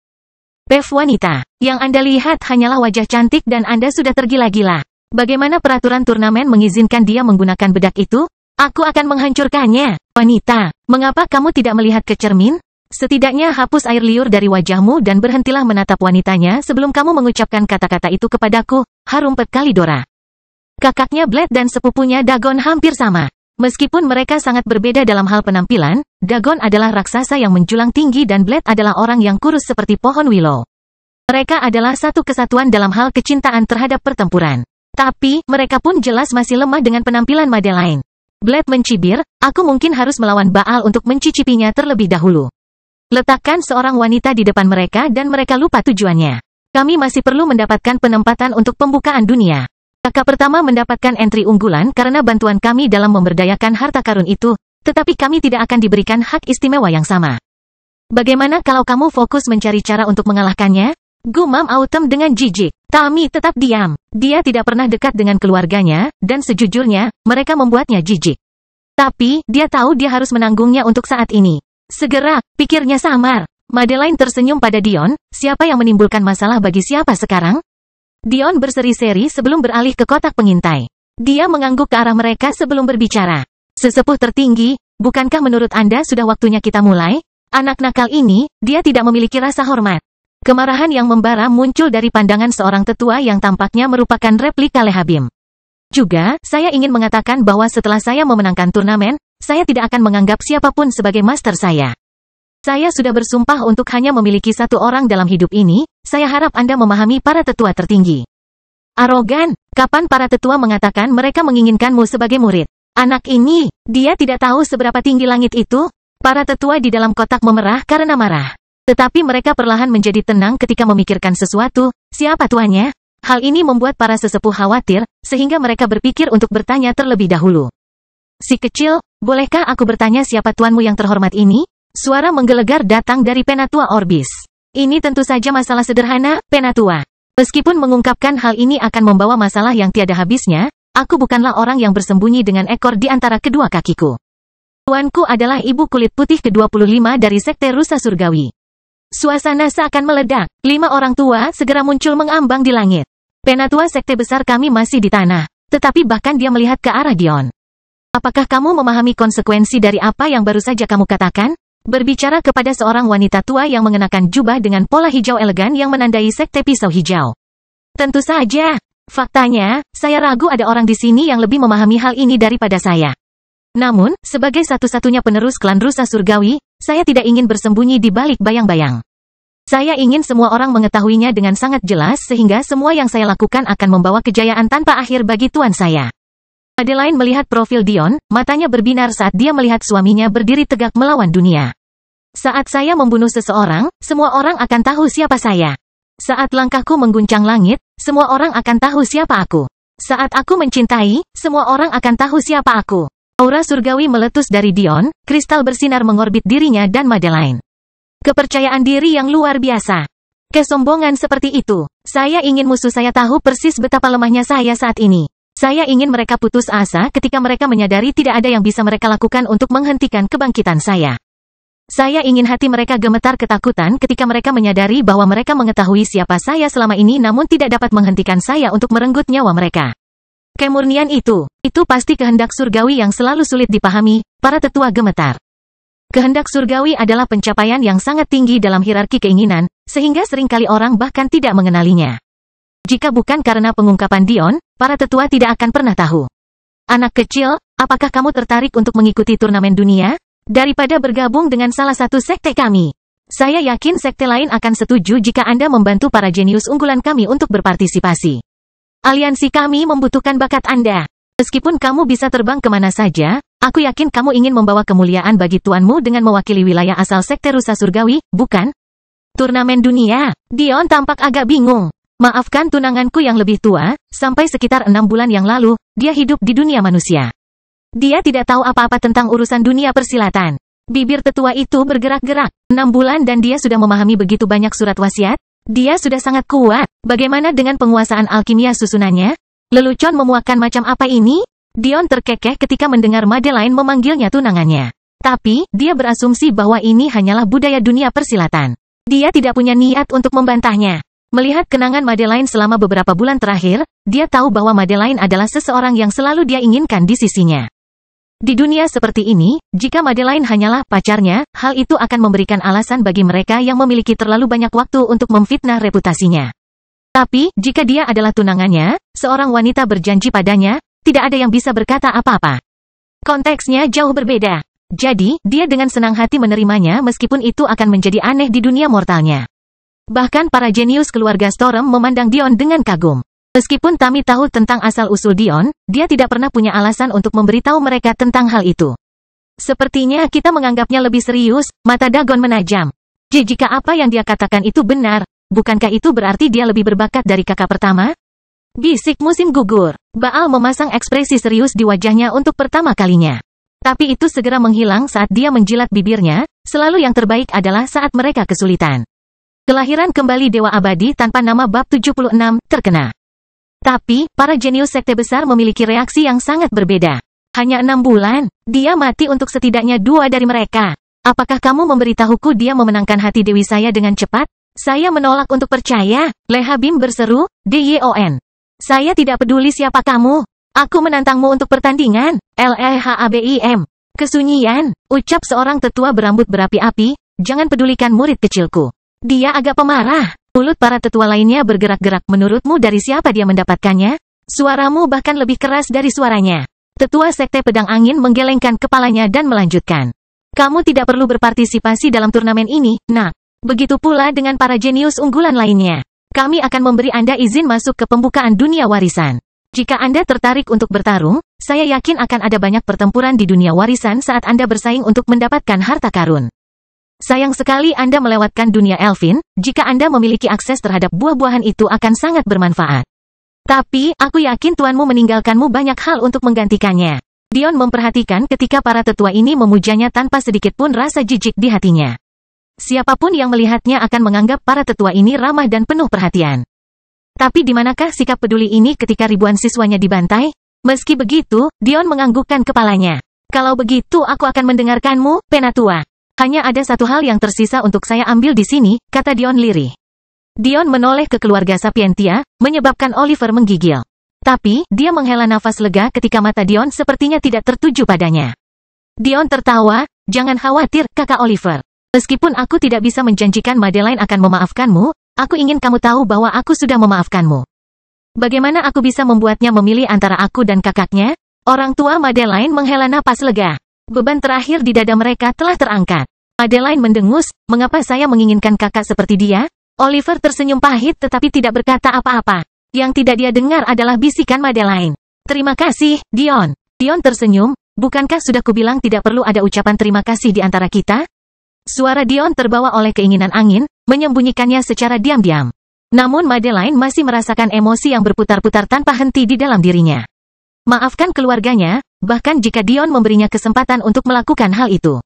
Pev wanita, yang Anda lihat hanyalah wajah cantik dan Anda sudah tergila-gila. Bagaimana peraturan turnamen mengizinkan dia menggunakan bedak itu? Aku akan menghancurkannya. Wanita, mengapa kamu tidak melihat ke cermin? Setidaknya hapus air liur dari wajahmu dan berhentilah menatap wanitanya sebelum kamu mengucapkan kata-kata itu kepadaku, harumpet Kalidora. Kakaknya Blade dan sepupunya Dagon hampir sama. Meskipun mereka sangat berbeda dalam hal penampilan, Dagon adalah raksasa yang menjulang tinggi dan Blade adalah orang yang kurus seperti pohon willow. Mereka adalah satu kesatuan dalam hal kecintaan terhadap pertempuran. Tapi, mereka pun jelas masih lemah dengan penampilan Madeline. Blade mencibir, aku mungkin harus melawan Baal untuk mencicipinya terlebih dahulu. Letakkan seorang wanita di depan mereka dan mereka lupa tujuannya. Kami masih perlu mendapatkan penempatan untuk pembukaan dunia. Kakak pertama mendapatkan entry unggulan karena bantuan kami dalam memberdayakan harta karun itu, tetapi kami tidak akan diberikan hak istimewa yang sama. Bagaimana kalau kamu fokus mencari cara untuk mengalahkannya? Gumam Autumn dengan jijik. Tami tetap diam. Dia tidak pernah dekat dengan keluarganya, dan sejujurnya, mereka membuatnya jijik. Tapi, dia tahu dia harus menanggungnya untuk saat ini. Segera, pikirnya samar. Madeline tersenyum pada Dion, siapa yang menimbulkan masalah bagi siapa sekarang? Dion berseri-seri sebelum beralih ke kotak pengintai. Dia mengangguk ke arah mereka sebelum berbicara. Sesepuh tertinggi, bukankah menurut Anda sudah waktunya kita mulai? Anak nakal ini, dia tidak memiliki rasa hormat. Kemarahan yang membara muncul dari pandangan seorang tetua yang tampaknya merupakan replika Lehabim. Juga, saya ingin mengatakan bahwa setelah saya memenangkan turnamen, saya tidak akan menganggap siapapun sebagai master saya. Saya sudah bersumpah untuk hanya memiliki satu orang dalam hidup ini, saya harap Anda memahami para tetua tertinggi. Arogan, kapan para tetua mengatakan mereka menginginkanmu sebagai murid? Anak ini, dia tidak tahu seberapa tinggi langit itu? Para tetua di dalam kotak memerah karena marah. Tetapi mereka perlahan menjadi tenang ketika memikirkan sesuatu, siapa tuannya? Hal ini membuat para sesepuh khawatir, sehingga mereka berpikir untuk bertanya terlebih dahulu. Si kecil, bolehkah aku bertanya siapa tuanmu yang terhormat ini? Suara menggelegar datang dari Penatua Orbis. Ini tentu saja masalah sederhana, Penatua. Meskipun mengungkapkan hal ini akan membawa masalah yang tiada habisnya, aku bukanlah orang yang bersembunyi dengan ekor di antara kedua kakiku. Tuanku adalah ibu kulit putih ke-25 dari Sekte Rusa Surgawi. Suasana seakan meledak. 5 orang tua segera muncul mengambang di langit. Penatua sekte besar kami masih di tanah. Tetapi bahkan dia melihat ke arah Dion. Apakah kamu memahami konsekuensi dari apa yang baru saja kamu katakan? Berbicara kepada seorang wanita tua yang mengenakan jubah dengan pola hijau elegan yang menandai sekte pisau hijau. Tentu saja. Faktanya, saya ragu ada orang di sini yang lebih memahami hal ini daripada saya. Namun, sebagai satu-satunya penerus klan Rusa Surgawi, saya tidak ingin bersembunyi di balik bayang-bayang. Saya ingin semua orang mengetahuinya dengan sangat jelas sehingga semua yang saya lakukan akan membawa kejayaan tanpa akhir bagi tuan saya. Madeline melihat profil Dion, matanya berbinar saat dia melihat suaminya berdiri tegak melawan dunia. Saat saya membunuh seseorang, semua orang akan tahu siapa saya. Saat langkahku mengguncang langit, semua orang akan tahu siapa aku. Saat aku mencintai, semua orang akan tahu siapa aku. Aura surgawi meletus dari Dion, kristal bersinar mengorbit dirinya dan Madeline. Kepercayaan diri yang luar biasa. Kesombongan seperti itu. Saya ingin musuh saya tahu persis betapa lemahnya saya saat ini. Saya ingin mereka putus asa ketika mereka menyadari tidak ada yang bisa mereka lakukan untuk menghentikan kebangkitan saya. Saya ingin hati mereka gemetar ketakutan ketika mereka menyadari bahwa mereka mengetahui siapa saya selama ini namun tidak dapat menghentikan saya untuk merenggut nyawa mereka. Kemurnian itu pasti kehendak surgawi yang selalu sulit dipahami, para tetua gemetar. Kehendak surgawi adalah pencapaian yang sangat tinggi dalam hierarki keinginan, sehingga seringkali orang bahkan tidak mengenalinya. Jika bukan karena pengungkapan Dion, para tetua tidak akan pernah tahu. Anak kecil, apakah kamu tertarik untuk mengikuti turnamen dunia? Daripada bergabung dengan salah satu sekte kami. Saya yakin sekte lain akan setuju jika Anda membantu para jenius unggulan kami untuk berpartisipasi. Aliansi kami membutuhkan bakat Anda. Meskipun kamu bisa terbang kemana saja, aku yakin kamu ingin membawa kemuliaan bagi tuanmu dengan mewakili wilayah asal sekte Rusa Surgawi, bukan? Turnamen dunia, Dion tampak agak bingung. Maafkan tunanganku yang lebih tua, sampai sekitar 6 bulan yang lalu, dia hidup di dunia manusia. Dia tidak tahu apa-apa tentang urusan dunia persilatan. Bibir tetua itu bergerak-gerak. 6 bulan dan dia sudah memahami begitu banyak surat wasiat. Dia sudah sangat kuat. Bagaimana dengan penguasaan alkimia susunannya? Lelucon memuakkan macam apa ini? Dion terkekeh ketika mendengar Madeline memanggilnya tunangannya. Tapi, dia berasumsi bahwa ini hanyalah budaya dunia persilatan. Dia tidak punya niat untuk membantahnya. Melihat kenangan Madeline selama beberapa bulan terakhir, dia tahu bahwa Madeline adalah seseorang yang selalu dia inginkan di sisinya. Di dunia seperti ini, jika Madeline hanyalah pacarnya, hal itu akan memberikan alasan bagi mereka yang memiliki terlalu banyak waktu untuk memfitnah reputasinya. Tapi, jika dia adalah tunangannya, seorang wanita berjanji padanya, tidak ada yang bisa berkata apa-apa. Konteksnya jauh berbeda. Jadi, dia dengan senang hati menerimanya meskipun itu akan menjadi aneh di dunia mortalnya. Bahkan para jenius keluarga Storm memandang Dion dengan kagum. Meskipun Tami tahu tentang asal-usul Dion, dia tidak pernah punya alasan untuk memberitahu mereka tentang hal itu. Sepertinya kita menganggapnya lebih serius, mata Dagon menajam. Jika apa yang dia katakan itu benar, bukankah itu berarti dia lebih berbakat dari kakak pertama? Bisik musim gugur. Baal memasang ekspresi serius di wajahnya untuk pertama kalinya. Tapi itu segera menghilang saat dia menjilat bibirnya, selalu yang terbaik adalah saat mereka kesulitan. Kelahiran kembali Dewa Abadi tanpa nama bab 76, terkena. Tapi, para jenius sekte besar memiliki reaksi yang sangat berbeda. Hanya 6 bulan, dia mati untuk setidaknya 2 dari mereka. Apakah kamu memberitahuku dia memenangkan hati Dewi saya dengan cepat? Saya menolak untuk percaya, Lehabim berseru, Dyon. Saya tidak peduli siapa kamu. Aku menantangmu untuk pertandingan, Lehabim. Kesunyian, ucap seorang tetua berambut berapi-api, jangan pedulikan murid kecilku. Dia agak pemarah. Mulut para tetua lainnya bergerak-gerak. Menurutmu dari siapa dia mendapatkannya? Suaramu bahkan lebih keras dari suaranya. Tetua Sekte Pedang Angin menggelengkan kepalanya dan melanjutkan. Kamu tidak perlu berpartisipasi dalam turnamen ini, nak. Begitu pula dengan para jenius unggulan lainnya. Kami akan memberi Anda izin masuk ke pembukaan dunia warisan. Jika Anda tertarik untuk bertarung, saya yakin akan ada banyak pertempuran di dunia warisan saat Anda bersaing untuk mendapatkan harta karun. Sayang sekali Anda melewatkan dunia Elfin, jika Anda memiliki akses terhadap buah-buahan itu akan sangat bermanfaat. Tapi, aku yakin tuanmu meninggalkanmu banyak hal untuk menggantikannya. Dion memperhatikan ketika para tetua ini memujanya tanpa sedikit pun rasa jijik di hatinya. Siapapun yang melihatnya akan menganggap para tetua ini ramah dan penuh perhatian. Tapi di manakah sikap peduli ini ketika ribuan siswanya dibantai? Meski begitu, Dion menganggukkan kepalanya. Kalau begitu aku akan mendengarkanmu, Penatua. Hanya ada satu hal yang tersisa untuk saya ambil di sini, kata Dion lirih. Dion menoleh ke keluarga Sapientia, menyebabkan Oliver menggigil. Tapi, dia menghela nafas lega ketika mata Dion sepertinya tidak tertuju padanya. Dion tertawa, jangan khawatir, kakak Oliver. Meskipun aku tidak bisa menjanjikan Madeline akan memaafkanmu, aku ingin kamu tahu bahwa aku sudah memaafkanmu. Bagaimana aku bisa membuatnya memilih antara aku dan kakaknya? Orang tua Madeline menghela napas lega. Beban terakhir di dada mereka telah terangkat. Madeline mendengus, mengapa saya menginginkan kakak seperti dia? Oliver tersenyum pahit tetapi tidak berkata apa-apa. Yang tidak dia dengar adalah bisikan Madeline. Terima kasih, Dion. Dion tersenyum, bukankah sudah kubilang tidak perlu ada ucapan terima kasih di antara kita? Suara Dion terbawa oleh keinginan angin, menyembunyikannya secara diam-diam. Namun Madeline masih merasakan emosi yang berputar-putar tanpa henti di dalam dirinya. Maafkan keluarganya, bahkan jika Dion memberinya kesempatan untuk melakukan hal itu.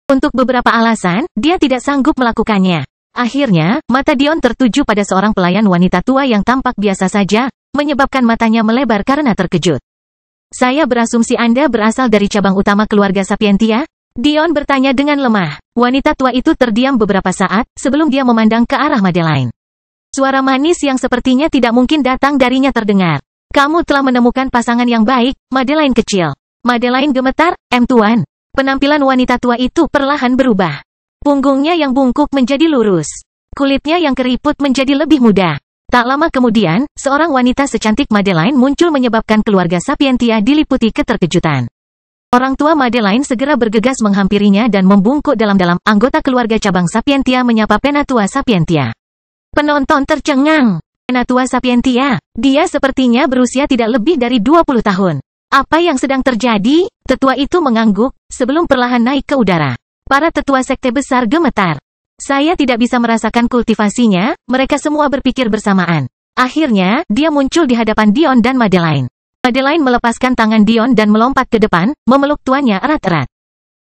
Untuk beberapa alasan, dia tidak sanggup melakukannya. Akhirnya, mata Dion tertuju pada seorang pelayan wanita tua yang tampak biasa saja, menyebabkan matanya melebar karena terkejut. Saya berasumsi Anda berasal dari cabang utama keluarga Sapientia? Dion bertanya dengan lemah. Wanita tua itu terdiam beberapa saat, sebelum dia memandang ke arah Madeline. Suara manis yang sepertinya tidak mungkin datang darinya terdengar. Kamu telah menemukan pasangan yang baik, Madeline kecil. Madeline gemetar, Tuan. Penampilan wanita tua itu perlahan berubah. Punggungnya yang bungkuk menjadi lurus. Kulitnya yang keriput menjadi lebih muda. Tak lama kemudian, seorang wanita secantik Madeline muncul menyebabkan keluarga Sapientia diliputi keterkejutan. Orang tua Madeline segera bergegas menghampirinya dan membungkuk dalam-dalam. Anggota keluarga cabang Sapientia menyapa Penatua Sapientia. Penonton tercengang. Penatua Sapientia, dia sepertinya berusia tidak lebih dari 20 tahun. Apa yang sedang terjadi? Tetua itu mengangguk, sebelum perlahan naik ke udara. Para tetua sekte besar gemetar. Saya tidak bisa merasakan kultivasinya, mereka semua berpikir bersamaan. Akhirnya, dia muncul di hadapan Dion dan Madeline. Madeline melepaskan tangan Dion dan melompat ke depan, memeluk tuannya erat-erat.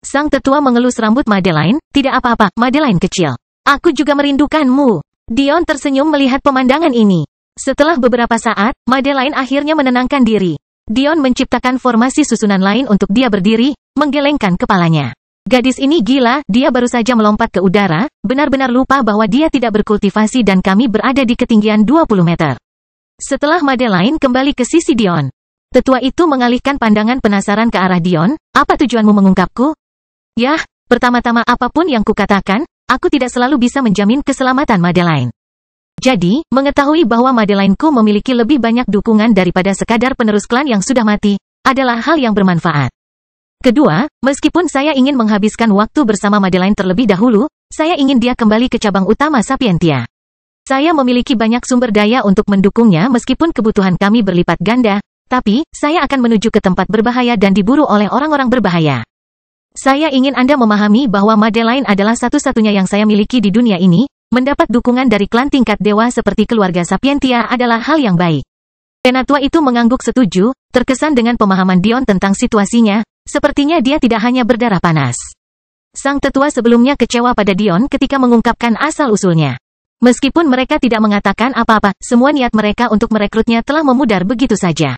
Sang tetua mengelus rambut Madeline, tidak apa-apa, Madeline kecil. Aku juga merindukanmu. Dion tersenyum melihat pemandangan ini. Setelah beberapa saat, Madeline akhirnya menenangkan diri. Dion menciptakan formasi susunan lain untuk dia berdiri, menggelengkan kepalanya. Gadis ini gila, dia baru saja melompat ke udara, benar-benar lupa bahwa dia tidak berkultivasi dan kami berada di ketinggian 20 meter. Setelah Madeline kembali ke sisi Dion. Tetua itu mengalihkan pandangan penasaran ke arah Dion. Apa tujuanmu mengungkapku? Yah, pertama-tama apapun yang kukatakan, aku tidak selalu bisa menjamin keselamatan Madeline. Jadi, mengetahui bahwa Madeline-ku memiliki lebih banyak dukungan daripada sekadar penerus klan yang sudah mati, adalah hal yang bermanfaat. Kedua, meskipun saya ingin menghabiskan waktu bersama Madeline terlebih dahulu, saya ingin dia kembali ke cabang utama Sapientia. Saya memiliki banyak sumber daya untuk mendukungnya meskipun kebutuhan kami berlipat ganda, tapi, saya akan menuju ke tempat berbahaya dan diburu oleh orang-orang berbahaya. Saya ingin Anda memahami bahwa Madeline adalah satu-satunya yang saya miliki di dunia ini, mendapat dukungan dari klan tingkat dewa seperti keluarga Sapientia adalah hal yang baik. Penatua itu mengangguk setuju, terkesan dengan pemahaman Dion tentang situasinya, sepertinya dia tidak hanya berdarah panas. Sang tetua sebelumnya kecewa pada Dion ketika mengungkapkan asal-usulnya. Meskipun mereka tidak mengatakan apa-apa, semua niat mereka untuk merekrutnya telah memudar begitu saja.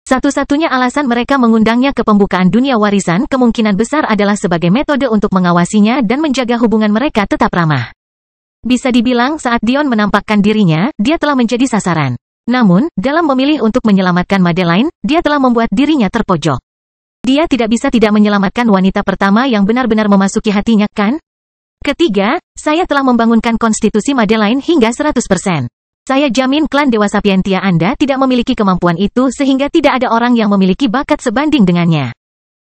Satu-satunya alasan mereka mengundangnya ke pembukaan dunia warisan kemungkinan besar adalah sebagai metode untuk mengawasinya dan menjaga hubungan mereka tetap ramah. Bisa dibilang saat Dion menampakkan dirinya, dia telah menjadi sasaran. Namun, dalam memilih untuk menyelamatkan Madeline, dia telah membuat dirinya terpojok. Dia tidak bisa tidak menyelamatkan wanita pertama yang benar-benar memasuki hatinya, kan? Ketiga, saya telah membangunkan konstitusi Madeline hingga 100%. Saya jamin klan Dewa Sapientia Anda tidak memiliki kemampuan itu sehingga tidak ada orang yang memiliki bakat sebanding dengannya.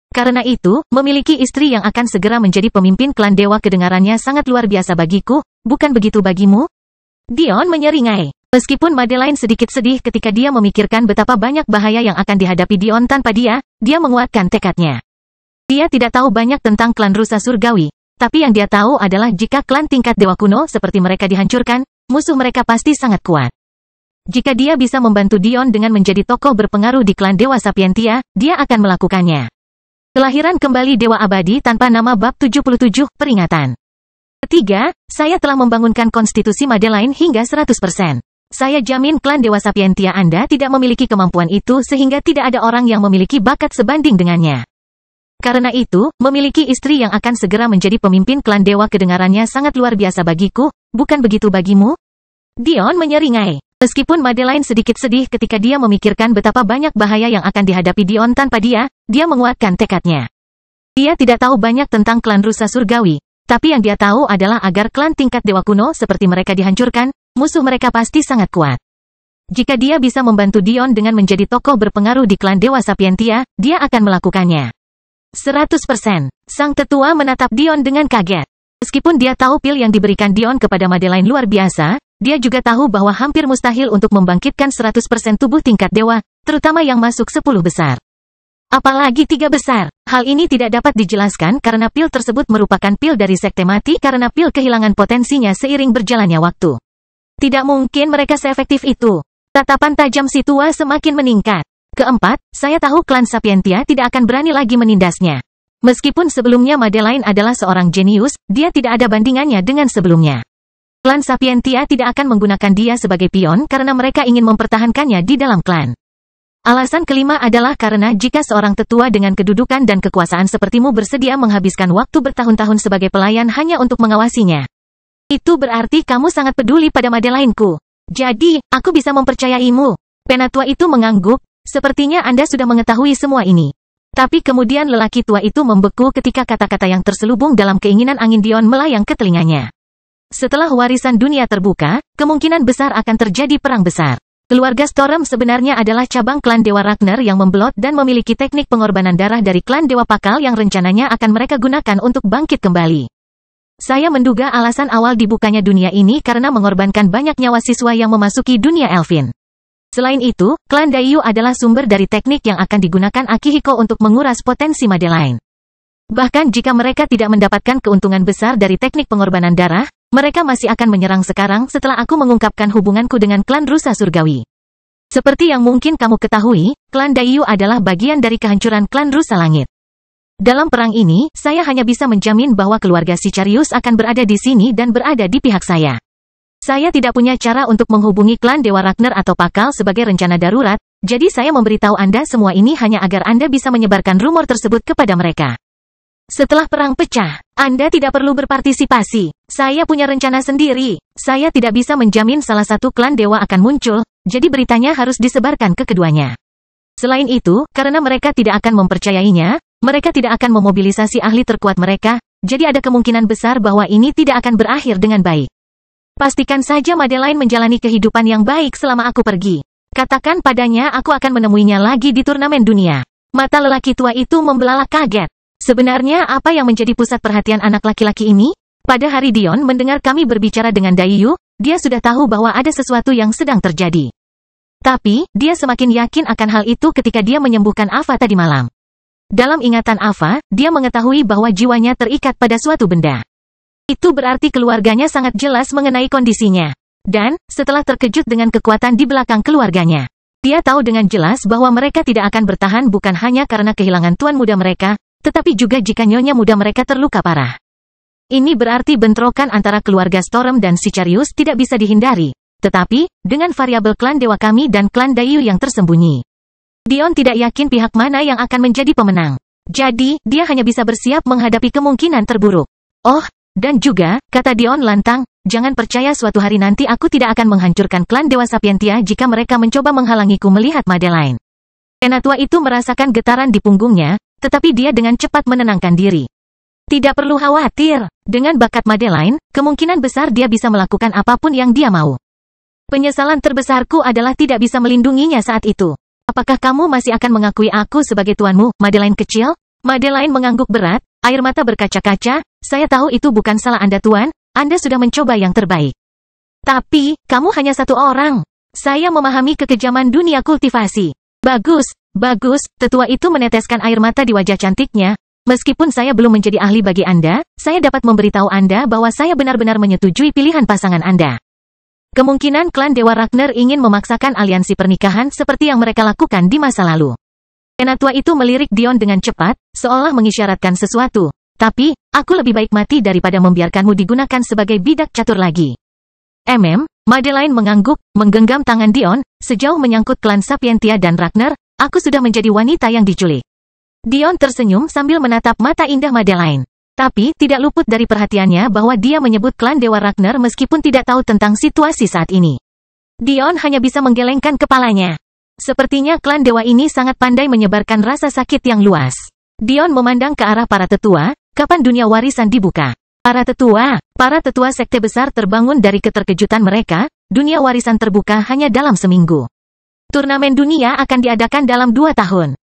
Karena itu, memiliki istri yang akan segera menjadi pemimpin klan Dewa kedengarannya sangat luar biasa bagiku, bukan begitu bagimu? Dion menyeringai. Meskipun Madeline sedikit sedih ketika dia memikirkan betapa banyak bahaya yang akan dihadapi Dion tanpa dia menguatkan tekadnya. Dia tidak tahu banyak tentang klan rusa surgawi, tapi yang dia tahu adalah jika klan tingkat dewa kuno seperti mereka dihancurkan, musuh mereka pasti sangat kuat. Jika dia bisa membantu Dion dengan menjadi tokoh berpengaruh di klan Dewa Sapientia, dia akan melakukannya. Kelahiran kembali Dewa Abadi tanpa nama bab 77, peringatan. Ketiga, saya telah membangunkan konstitusi Madeline hingga 100%. Saya jamin klan Dewa Sapientia Anda tidak memiliki kemampuan itu sehingga tidak ada orang yang memiliki bakat sebanding dengannya. Karena itu, memiliki istri yang akan segera menjadi pemimpin klan dewa kedengarannya sangat luar biasa bagiku, bukan begitu bagimu? Dion menyeringai. Meskipun Madeline sedikit sedih ketika dia memikirkan betapa banyak bahaya yang akan dihadapi Dion tanpa dia menguatkan tekadnya. Dia tidak tahu banyak tentang klan rusa surgawi, tapi yang dia tahu adalah agar klan tingkat dewa kuno seperti mereka dihancurkan, musuh mereka pasti sangat kuat. Jika dia bisa membantu Dion dengan menjadi tokoh berpengaruh di klan Dewa Sapientia, dia akan melakukannya. 100%. Sang tetua menatap Dion dengan kaget. Meskipun dia tahu pil yang diberikan Dion kepada Madeline luar biasa, dia juga tahu bahwa hampir mustahil untuk membangkitkan 100% tubuh tingkat dewa, terutama yang masuk 10 besar. Apalagi 3 besar. Hal ini tidak dapat dijelaskan karena pil tersebut merupakan pil dari sekte mati karena pil kehilangan potensinya seiring berjalannya waktu. Tidak mungkin mereka seefektif itu. Tatapan tajam si tua semakin meningkat. Keempat, saya tahu klan Sapientia tidak akan berani lagi menindasnya. Meskipun sebelumnya Madeline adalah seorang jenius, dia tidak ada bandingannya dengan sebelumnya. Klan Sapientia tidak akan menggunakan dia sebagai pion karena mereka ingin mempertahankannya di dalam klan. Alasan kelima adalah karena jika seorang tetua dengan kedudukan dan kekuasaan sepertimu bersedia menghabiskan waktu bertahun-tahun sebagai pelayan hanya untuk mengawasinya, itu berarti kamu sangat peduli pada Madeline-ku. Jadi, aku bisa mempercayaimu. Penatua itu mengangguk. Sepertinya Anda sudah mengetahui semua ini. Tapi kemudian lelaki tua itu membeku ketika kata-kata yang terselubung dalam keinginan angin Dion melayang ke telinganya. Setelah warisan dunia terbuka, kemungkinan besar akan terjadi perang besar. Keluarga Storm sebenarnya adalah cabang klan Dewa Ragnar yang membelot dan memiliki teknik pengorbanan darah dari klan Dewa Pakal yang rencananya akan mereka gunakan untuk bangkit kembali. Saya menduga alasan awal dibukanya dunia ini karena mengorbankan banyak nyawa siswa yang memasuki dunia Elfin. Selain itu, klan Daiyu adalah sumber dari teknik yang akan digunakan Akihiko untuk menguras potensi Madeline. Bahkan jika mereka tidak mendapatkan keuntungan besar dari teknik pengorbanan darah, mereka masih akan menyerang sekarang setelah aku mengungkapkan hubunganku dengan klan rusa surgawi. Seperti yang mungkin kamu ketahui, klan Daiyu adalah bagian dari kehancuran klan rusa langit. Dalam perang ini, saya hanya bisa menjamin bahwa keluarga Sicarius akan berada di sini dan berada di pihak saya. Saya tidak punya cara untuk menghubungi klan Dewa Ragnar atau Pakal sebagai rencana darurat, jadi saya memberitahu Anda semua ini hanya agar Anda bisa menyebarkan rumor tersebut kepada mereka. Setelah perang pecah, Anda tidak perlu berpartisipasi. Saya punya rencana sendiri. Saya tidak bisa menjamin salah satu klan dewa akan muncul, jadi beritanya harus disebarkan ke keduanya. Selain itu, karena mereka tidak akan mempercayainya, mereka tidak akan memobilisasi ahli terkuat mereka, jadi ada kemungkinan besar bahwa ini tidak akan berakhir dengan baik. Pastikan saja Madeline menjalani kehidupan yang baik selama aku pergi. Katakan padanya aku akan menemuinya lagi di turnamen dunia. Mata lelaki tua itu membelalak kaget. Sebenarnya apa yang menjadi pusat perhatian anak laki-laki ini? Pada hari Dion mendengar kami berbicara dengan Dayu, dia sudah tahu bahwa ada sesuatu yang sedang terjadi. Tapi, dia semakin yakin akan hal itu ketika dia menyembuhkan Ava tadi malam. Dalam ingatan Ava, dia mengetahui bahwa jiwanya terikat pada suatu benda. Itu berarti keluarganya sangat jelas mengenai kondisinya. Dan, setelah terkejut dengan kekuatan di belakang keluarganya, dia tahu dengan jelas bahwa mereka tidak akan bertahan bukan hanya karena kehilangan tuan muda mereka, tetapi juga jika nyonya muda mereka terluka parah. Ini berarti bentrokan antara keluarga Storm dan Sicarius tidak bisa dihindari. Tetapi, dengan variabel klan Dewa Kami dan klan Dayu yang tersembunyi, Dion tidak yakin pihak mana yang akan menjadi pemenang. Jadi, dia hanya bisa bersiap menghadapi kemungkinan terburuk. Oh, dan juga, kata Dion lantang, jangan percaya suatu hari nanti aku tidak akan menghancurkan klan Dewa Sapientia jika mereka mencoba menghalangiku melihat Madeline. Penatua itu merasakan getaran di punggungnya, tetapi dia dengan cepat menenangkan diri. Tidak perlu khawatir, dengan bakat Madeline, kemungkinan besar dia bisa melakukan apapun yang dia mau. Penyesalan terbesarku adalah tidak bisa melindunginya saat itu. Apakah kamu masih akan mengakui aku sebagai tuanmu, Madeline kecil? Madeline mengangguk berat, air mata berkaca-kaca. Saya tahu itu bukan salah Anda tuan, Anda sudah mencoba yang terbaik. Tapi, kamu hanya satu orang. Saya memahami kekejaman dunia kultivasi. Bagus, bagus, tetua itu meneteskan air mata di wajah cantiknya. Meskipun saya belum menjadi ahli bagi Anda, saya dapat memberitahu Anda bahwa saya benar-benar menyetujui pilihan pasangan Anda. Kemungkinan klan Dewa Ragnar ingin memaksakan aliansi pernikahan seperti yang mereka lakukan di masa lalu. Penatua itu melirik Dion dengan cepat, seolah mengisyaratkan sesuatu. Tapi, aku lebih baik mati daripada membiarkanmu digunakan sebagai bidak catur lagi. Madeline mengangguk, menggenggam tangan Dion, sejauh menyangkut klan Sapientia dan Ragnar, aku sudah menjadi wanita yang diculik. Dion tersenyum sambil menatap mata indah Madeline. Tapi, tidak luput dari perhatiannya bahwa dia menyebut klan Dewa Ragnar meskipun tidak tahu tentang situasi saat ini. Dion hanya bisa menggelengkan kepalanya. Sepertinya klan Dewa ini sangat pandai menyebarkan rasa sakit yang luas. Dion memandang ke arah para tetua. Kapan dunia warisan dibuka? Para tetua sekte besar terbangun dari keterkejutan mereka, dunia warisan terbuka hanya dalam seminggu. Turnamen dunia akan diadakan dalam 2 tahun.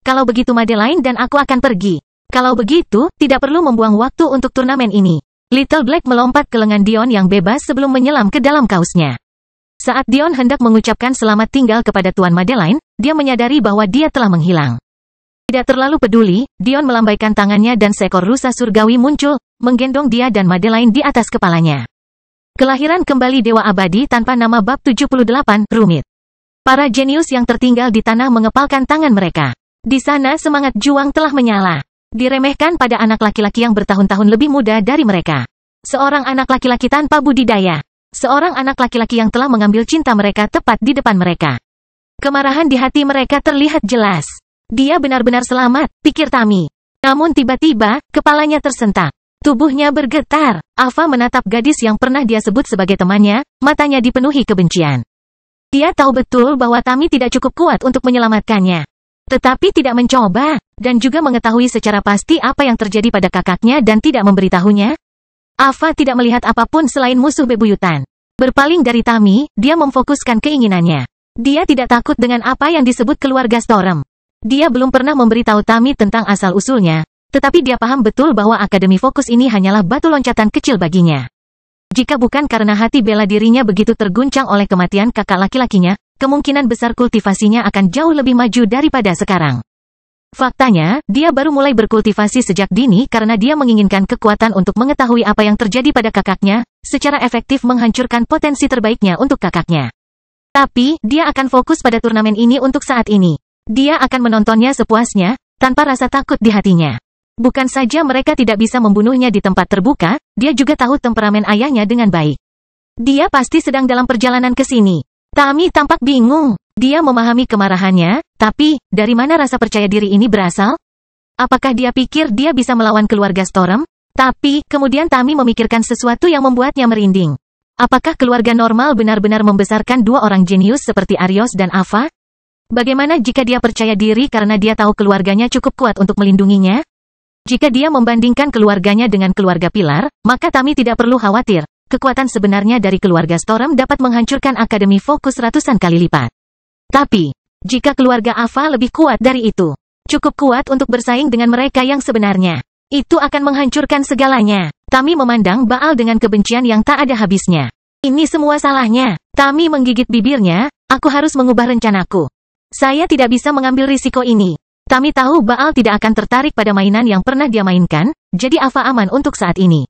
Kalau begitu Madeline dan aku akan pergi. Kalau begitu, tidak perlu membuang waktu untuk turnamen ini. Little Black melompat ke lengan Dion yang bebas sebelum menyelam ke dalam kaosnya. Saat Dion hendak mengucapkan selamat tinggal kepada Tuan Madeline, dia menyadari bahwa dia telah menghilang. Tidak terlalu peduli, Dion melambaikan tangannya dan seekor rusa surgawi muncul, menggendong dia dan Madeline di atas kepalanya. Kelahiran kembali Dewa Abadi tanpa nama bab 78, rumit. Para jenius yang tertinggal di tanah mengepalkan tangan mereka. Di sana semangat juang telah menyala. Diremehkan pada anak laki-laki yang bertahun-tahun lebih muda dari mereka. Seorang anak laki-laki tanpa budidaya. Seorang anak laki-laki yang telah mengambil cinta mereka tepat di depan mereka. Kemarahan di hati mereka terlihat jelas. Dia benar-benar selamat, pikir Tami. Namun tiba-tiba, kepalanya tersentak. Tubuhnya bergetar. Ava menatap gadis yang pernah dia sebut sebagai temannya, matanya dipenuhi kebencian. Dia tahu betul bahwa Tami tidak cukup kuat untuk menyelamatkannya. Tetapi tidak mencoba, dan juga mengetahui secara pasti apa yang terjadi pada kakaknya dan tidak memberitahunya. Ava tidak melihat apapun selain musuh bebuyutan. Berpaling dari Tami, dia memfokuskan keinginannya. Dia tidak takut dengan apa yang disebut keluarga Storm. Dia belum pernah memberitahu Tami tentang asal-usulnya, tetapi dia paham betul bahwa Akademi Fokus ini hanyalah batu loncatan kecil baginya. Jika bukan karena hati bela dirinya begitu terguncang oleh kematian kakak laki-lakinya, kemungkinan besar kultivasinya akan jauh lebih maju daripada sekarang. Faktanya, dia baru mulai berkultivasi sejak dini karena dia menginginkan kekuatan untuk mengetahui apa yang terjadi pada kakaknya, secara efektif menghancurkan potensi terbaiknya untuk kakaknya. Tapi, dia akan fokus pada turnamen ini untuk saat ini. Dia akan menontonnya sepuasnya, tanpa rasa takut di hatinya. Bukan saja mereka tidak bisa membunuhnya di tempat terbuka, dia juga tahu temperamen ayahnya dengan baik. Dia pasti sedang dalam perjalanan ke sini. Tami tampak bingung. Dia memahami kemarahannya, tapi, dari mana rasa percaya diri ini berasal? Apakah dia pikir dia bisa melawan keluarga Storm? Tapi, kemudian Tami memikirkan sesuatu yang membuatnya merinding. Apakah keluarga normal benar-benar membesarkan 2 orang jenius seperti Arios dan Ava? Bagaimana jika dia percaya diri karena dia tahu keluarganya cukup kuat untuk melindunginya? Jika dia membandingkan keluarganya dengan keluarga Pilar, maka Tami tidak perlu khawatir. Kekuatan sebenarnya dari keluarga Storm dapat menghancurkan Akademi Fokus ratusan kali lipat. Tapi, jika keluarga Ava lebih kuat dari itu, cukup kuat untuk bersaing dengan mereka yang sebenarnya, itu akan menghancurkan segalanya. Tami memandang Baal dengan kebencian yang tak ada habisnya. Ini semua salahnya. Tami menggigit bibirnya, aku harus mengubah rencanaku. Saya tidak bisa mengambil risiko ini. Tami tahu Baal tidak akan tertarik pada mainan yang pernah dia mainkan, jadi Ava aman untuk saat ini.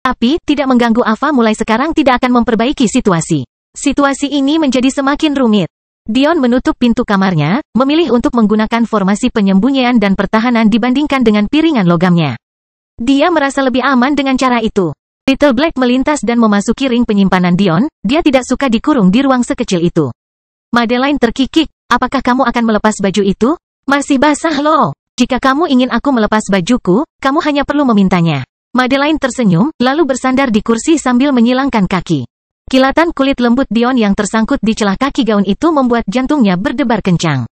Tapi, tidak mengganggu Ava mulai sekarang tidak akan memperbaiki situasi. Situasi ini menjadi semakin rumit. Dion menutup pintu kamarnya, memilih untuk menggunakan formasi penyembunyian dan pertahanan dibandingkan dengan piringan logamnya. Dia merasa lebih aman dengan cara itu. Little Black melintas dan memasuki ring penyimpanan Dion, dia tidak suka dikurung di ruang sekecil itu. Madeline terkikik, apakah kamu akan melepas baju itu? Masih basah loh. Jika kamu ingin aku melepas bajuku, kamu hanya perlu memintanya. Madeline tersenyum, lalu bersandar di kursi sambil menyilangkan kaki. Kilatan kulit lembut Dion yang tersangkut di celah kaki gaun itu membuat jantungnya berdebar kencang.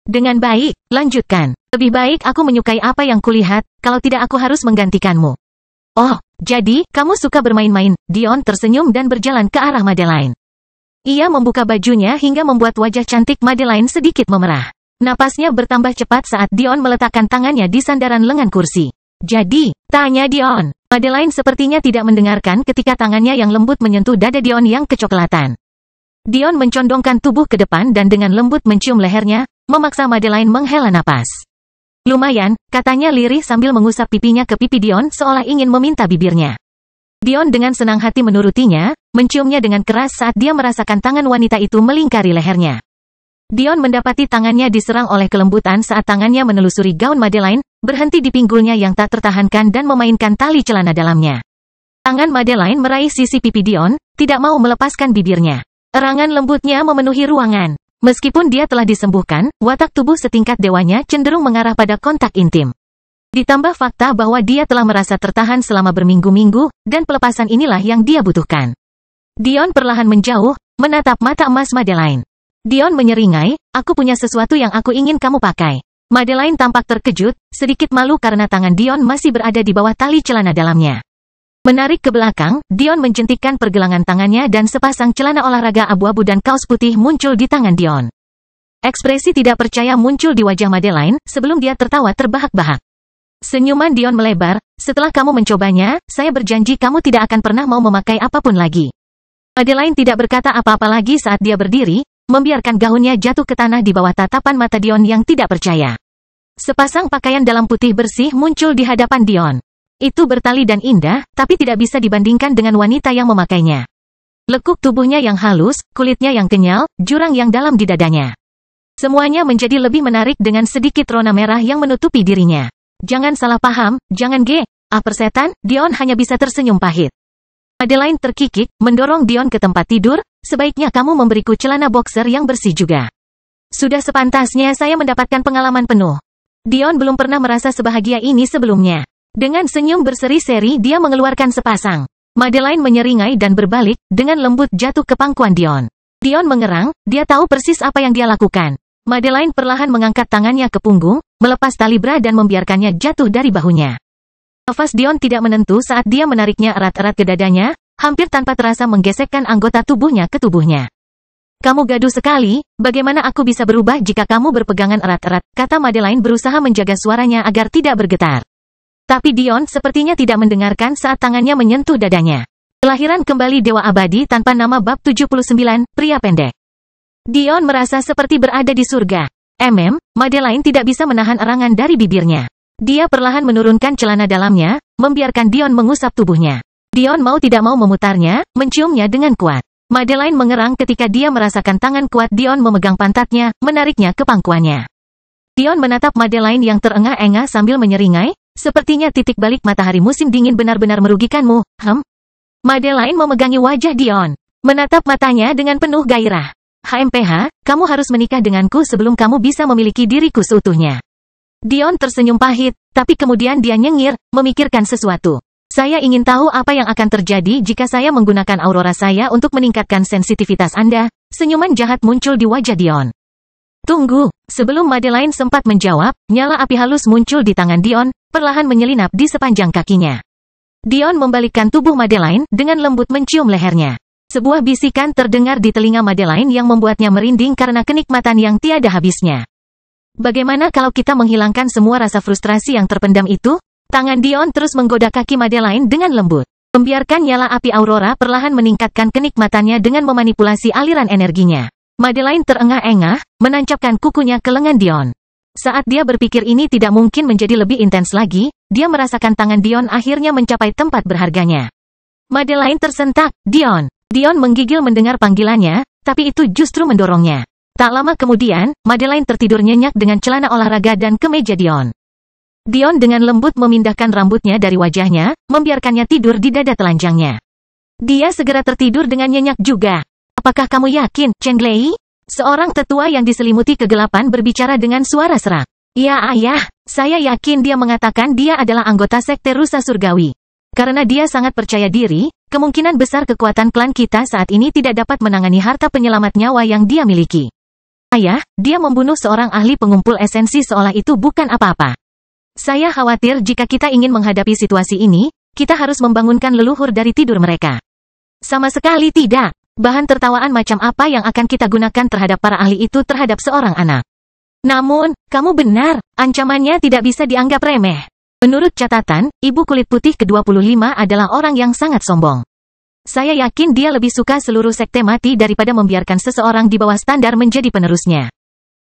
Dengan baik, lanjutkan. Lebih baik aku menyukai apa yang kulihat, kalau tidak aku harus menggantikanmu. Oh, jadi, kamu suka bermain-main. Dion tersenyum dan berjalan ke arah Madeline. Ia membuka bajunya hingga membuat wajah cantik Madeline sedikit memerah. Napasnya bertambah cepat saat Dion meletakkan tangannya di sandaran lengan kursi. Jadi, tanya Dion. Madeline sepertinya tidak mendengarkan ketika tangannya yang lembut menyentuh dada Dion yang kecoklatan. Dion mencondongkan tubuh ke depan dan dengan lembut mencium lehernya, memaksa Madeline menghela napas. Lumayan, katanya lirih sambil mengusap pipinya ke pipi Dion seolah ingin meminta bibirnya. Dion dengan senang hati menurutinya, menciumnya dengan keras saat dia merasakan tangan wanita itu melingkari lehernya. Dion mendapati tangannya diserang oleh kelembutan saat tangannya menelusuri gaun Madeline, berhenti di pinggulnya yang tak tertahankan dan memainkan tali celana dalamnya. Tangan Madeline meraih sisi pipi Dion, tidak mau melepaskan bibirnya. Erangan lembutnya memenuhi ruangan. Meskipun dia telah disembuhkan, watak tubuh setingkat dewanya cenderung mengarah pada kontak intim. Ditambah fakta bahwa dia telah merasa tertahan selama berminggu-minggu, dan pelepasan inilah yang dia butuhkan. Dion perlahan menjauh, menatap mata emas Madeline. Dion menyeringai, aku punya sesuatu yang aku ingin kamu pakai. Madeline tampak terkejut, sedikit malu karena tangan Dion masih berada di bawah tali celana dalamnya. Menarik ke belakang, Dion menjentikkan pergelangan tangannya dan sepasang celana olahraga abu-abu dan kaos putih muncul di tangan Dion. Ekspresi tidak percaya muncul di wajah Madeline, sebelum dia tertawa terbahak-bahak. Senyuman Dion melebar, setelah kamu mencobanya, saya berjanji kamu tidak akan pernah mau memakai apapun lagi. Madeline tidak berkata apa-apa lagi saat dia berdiri, membiarkan gaunnya jatuh ke tanah di bawah tatapan mata Dion yang tidak percaya. Sepasang pakaian dalam putih bersih muncul di hadapan Dion. Itu bertali dan indah, tapi tidak bisa dibandingkan dengan wanita yang memakainya. Lekuk tubuhnya yang halus, kulitnya yang kenyal, jurang yang dalam di dadanya. Semuanya menjadi lebih menarik dengan sedikit rona merah yang menutupi dirinya. Jangan salah paham, jangan persetan, Dion hanya bisa tersenyum pahit. Madeline terkikik, mendorong Dion ke tempat tidur, sebaiknya kamu memberiku celana boxer yang bersih juga. Sudah sepantasnya saya mendapatkan pengalaman penuh. Dion belum pernah merasa sebahagia ini sebelumnya. Dengan senyum berseri-seri dia mengeluarkan sepasang. Madeline menyeringai dan berbalik, dengan lembut jatuh ke pangkuan Dion. Dion mengerang, dia tahu persis apa yang dia lakukan. Madeline perlahan mengangkat tangannya ke punggung, melepas tali bra dan membiarkannya jatuh dari bahunya. Nafas Dion tidak menentu saat dia menariknya erat-erat ke dadanya, hampir tanpa terasa menggesekkan anggota tubuhnya ke tubuhnya. Kamu gaduh sekali, bagaimana aku bisa berubah jika kamu berpegangan erat-erat, kata Madeline berusaha menjaga suaranya agar tidak bergetar. Tapi Dion sepertinya tidak mendengarkan saat tangannya menyentuh dadanya. Kelahiran kembali Dewa Abadi tanpa nama bab 79, pria pendek. Dion merasa seperti berada di surga. Madeline tidak bisa menahan erangan dari bibirnya. Dia perlahan menurunkan celana dalamnya, membiarkan Dion mengusap tubuhnya. Dion mau tidak mau memutarnya, menciumnya dengan kuat. Madeline mengerang ketika dia merasakan tangan kuat Dion memegang pantatnya, menariknya ke pangkuannya. Dion menatap Madeline yang terengah-engah sambil menyeringai, sepertinya titik balik matahari musim dingin benar-benar merugikanmu, Madeline memegangi wajah Dion, menatap matanya dengan penuh gairah. HMPH, kamu harus menikah denganku sebelum kamu bisa memiliki diriku seutuhnya. Dion tersenyum pahit, tapi kemudian dia nyengir, memikirkan sesuatu. Saya ingin tahu apa yang akan terjadi jika saya menggunakan aurora saya untuk meningkatkan sensitivitas Anda. Senyuman jahat muncul di wajah Dion. Tunggu, sebelum Madeline sempat menjawab, nyala api halus muncul di tangan Dion, perlahan menyelinap di sepanjang kakinya. Dion membalikkan tubuh Madeline dengan lembut mencium lehernya. Sebuah bisikan terdengar di telinga Madeline yang membuatnya merinding karena kenikmatan yang tiada habisnya. Bagaimana kalau kita menghilangkan semua rasa frustrasi yang terpendam itu? Tangan Dion terus menggoda kaki Madeline dengan lembut. Membiarkan nyala api Aurora perlahan meningkatkan kenikmatannya dengan memanipulasi aliran energinya. Madeline terengah-engah, menancapkan kukunya ke lengan Dion. Saat dia berpikir ini tidak mungkin menjadi lebih intens lagi, dia merasakan tangan Dion akhirnya mencapai tempat berharganya. Madeline tersentak, Dion. Dion menggigil mendengar panggilannya, tapi itu justru mendorongnya. Tak lama kemudian, Madeline tertidur nyenyak dengan celana olahraga dan kemeja Dion. Dion dengan lembut memindahkan rambutnya dari wajahnya, membiarkannya tidur di dada telanjangnya. Dia segera tertidur dengan nyenyak juga. Apakah kamu yakin, Chen Glei? Seorang tetua yang diselimuti kegelapan berbicara dengan suara serak. Ya ayah, saya yakin dia mengatakan dia adalah anggota sekte Rusa Surgawi. Karena dia sangat percaya diri, kemungkinan besar kekuatan klan kita saat ini tidak dapat menangani harta penyelamat nyawa yang dia miliki. Ayah, dia membunuh seorang ahli pengumpul esensi seolah itu bukan apa-apa. Saya khawatir jika kita ingin menghadapi situasi ini, kita harus membangunkan leluhur dari tidur mereka. Sama sekali tidak. Bahan tertawaan macam apa yang akan kita gunakan terhadap para ahli itu terhadap seorang anak. Namun, kamu benar, ancamannya tidak bisa dianggap remeh. Menurut catatan, ibu kulit putih ke-25 adalah orang yang sangat sombong. Saya yakin dia lebih suka seluruh sekte mati daripada membiarkan seseorang di bawah standar menjadi penerusnya.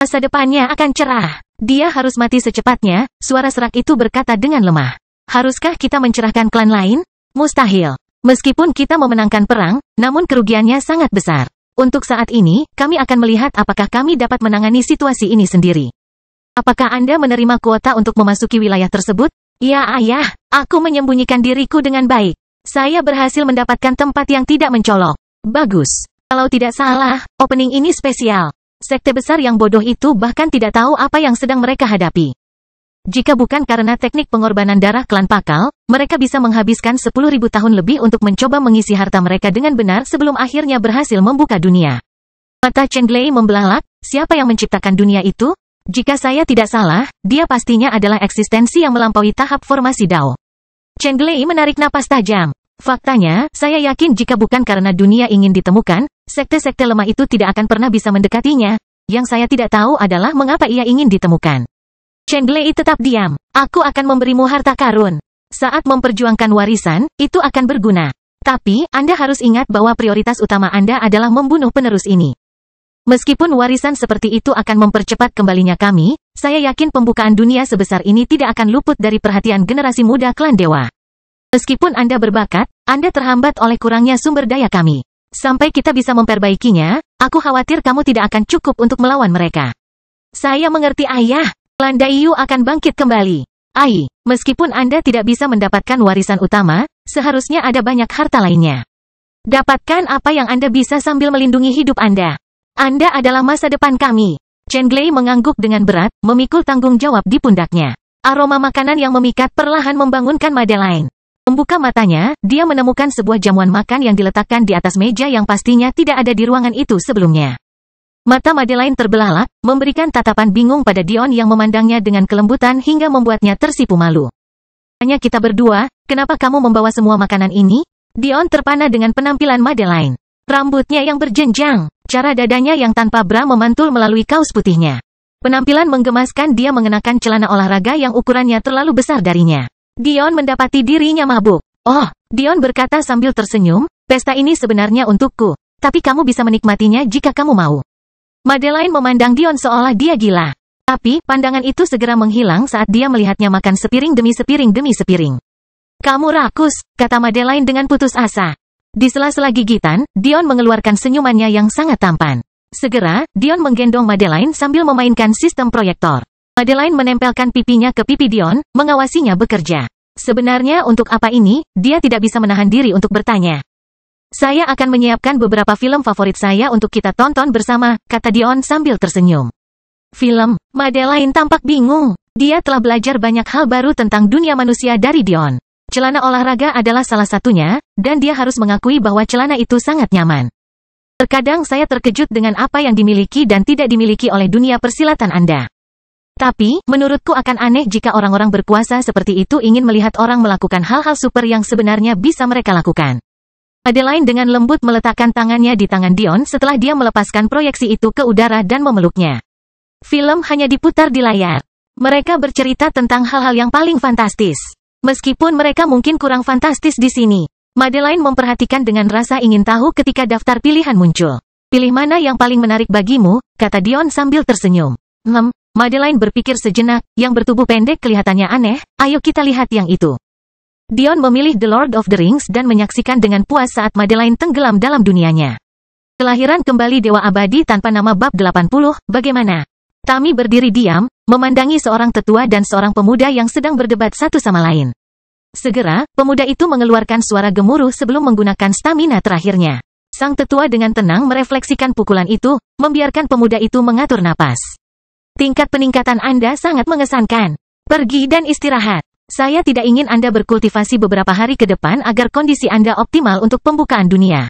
Masa depannya akan cerah. Dia harus mati secepatnya, suara serak itu berkata dengan lemah. Haruskah kita mencerahkan klan lain? Mustahil. Meskipun kita memenangkan perang, namun kerugiannya sangat besar. Untuk saat ini, kami akan melihat apakah kami dapat menangani situasi ini sendiri. Apakah Anda menerima kuota untuk memasuki wilayah tersebut? Ya ayah, aku menyembunyikan diriku dengan baik. Saya berhasil mendapatkan tempat yang tidak mencolok. Bagus. Kalau tidak salah, opening ini spesial. Sekte besar yang bodoh itu bahkan tidak tahu apa yang sedang mereka hadapi. Jika bukan karena teknik pengorbanan darah klan Pakal, mereka bisa menghabiskan 10.000 tahun lebih untuk mencoba mengisi harta mereka dengan benar sebelum akhirnya berhasil membuka dunia. Mata Chen Glei membelalak, siapa yang menciptakan dunia itu? Jika saya tidak salah, dia pastinya adalah eksistensi yang melampaui tahap formasi Dao. Chen Glei menarik napas tajam. Faktanya, saya yakin jika bukan karena dunia ingin ditemukan, sekte-sekte lemah itu tidak akan pernah bisa mendekatinya. Yang saya tidak tahu adalah mengapa ia ingin ditemukan. Chen Glei tetap diam. Aku akan memberimu harta karun. Saat memperjuangkan warisan, itu akan berguna. Tapi, Anda harus ingat bahwa prioritas utama Anda adalah membunuh penerus ini. Meskipun warisan seperti itu akan mempercepat kembalinya kami, saya yakin pembukaan dunia sebesar ini tidak akan luput dari perhatian generasi muda klan dewa. Meskipun Anda berbakat, Anda terhambat oleh kurangnya sumber daya kami. Sampai kita bisa memperbaikinya, aku khawatir kamu tidak akan cukup untuk melawan mereka. Saya mengerti ayah, klan Daiyu akan bangkit kembali. Meskipun Anda tidak bisa mendapatkan warisan utama, seharusnya ada banyak harta lainnya. Dapatkan apa yang Anda bisa sambil melindungi hidup Anda. Anda adalah masa depan kami. Chen Glei mengangguk dengan berat, memikul tanggung jawab di pundaknya. Aroma makanan yang memikat perlahan membangunkan Madeline. Membuka matanya, dia menemukan sebuah jamuan makan yang diletakkan di atas meja yang pastinya tidak ada di ruangan itu sebelumnya. Mata Madeline terbelalak, memberikan tatapan bingung pada Dion yang memandangnya dengan kelembutan hingga membuatnya tersipu malu. Hanya kita berdua, kenapa kamu membawa semua makanan ini? Dion terpana dengan penampilan Madeline. Rambutnya yang berjenjang, cara dadanya yang tanpa bra memantul melalui kaos putihnya. Penampilan menggemaskan dia mengenakan celana olahraga yang ukurannya terlalu besar darinya. Dion mendapati dirinya mabuk. Oh, Dion berkata sambil tersenyum, pesta ini sebenarnya untukku, tapi kamu bisa menikmatinya jika kamu mau. Madeline memandang Dion seolah dia gila. Tapi, pandangan itu segera menghilang saat dia melihatnya makan sepiring demi sepiring demi sepiring. Kamu rakus, kata Madeline dengan putus asa. Di sela-sela gigitan, Dion mengeluarkan senyumannya yang sangat tampan. Segera, Dion menggendong Madeline sambil memainkan sistem proyektor. Madeline menempelkan pipinya ke pipi Dion, mengawasinya bekerja. Sebenarnya untuk apa ini, dia tidak bisa menahan diri untuk bertanya. Saya akan menyiapkan beberapa film favorit saya untuk kita tonton bersama, kata Dion sambil tersenyum. Film, Madeline tampak bingung. Dia telah belajar banyak hal baru tentang dunia manusia dari Dion. Celana olahraga adalah salah satunya, dan dia harus mengakui bahwa celana itu sangat nyaman. Terkadang saya terkejut dengan apa yang dimiliki dan tidak dimiliki oleh dunia persilatan Anda. Tapi, menurutku akan aneh jika orang-orang berkuasa seperti itu ingin melihat orang melakukan hal-hal super yang sebenarnya bisa mereka lakukan. Madeline dengan lembut meletakkan tangannya di tangan Dion setelah dia melepaskan proyeksi itu ke udara dan memeluknya. Film hanya diputar di layar. Mereka bercerita tentang hal-hal yang paling fantastis. Meskipun mereka mungkin kurang fantastis di sini. Madeline memperhatikan dengan rasa ingin tahu ketika daftar pilihan muncul. Pilih mana yang paling menarik bagimu, kata Dion sambil tersenyum. Madeline berpikir sejenak, yang bertubuh pendek kelihatannya aneh, ayo kita lihat yang itu. Dion memilih The Lord of the Rings dan menyaksikan dengan puas saat Madeline tenggelam dalam dunianya. Kelahiran kembali Dewa Abadi tanpa nama bab 80, bagaimana? Tami berdiri diam, memandangi seorang tetua dan seorang pemuda yang sedang berdebat satu sama lain. Segera, pemuda itu mengeluarkan suara gemuruh sebelum menggunakan stamina terakhirnya. Sang tetua dengan tenang merefleksikan pukulan itu, membiarkan pemuda itu mengatur napas. Tingkat peningkatan Anda sangat mengesankan. Pergi dan istirahat. Saya tidak ingin Anda berkultivasi beberapa hari ke depan agar kondisi Anda optimal untuk pembukaan dunia.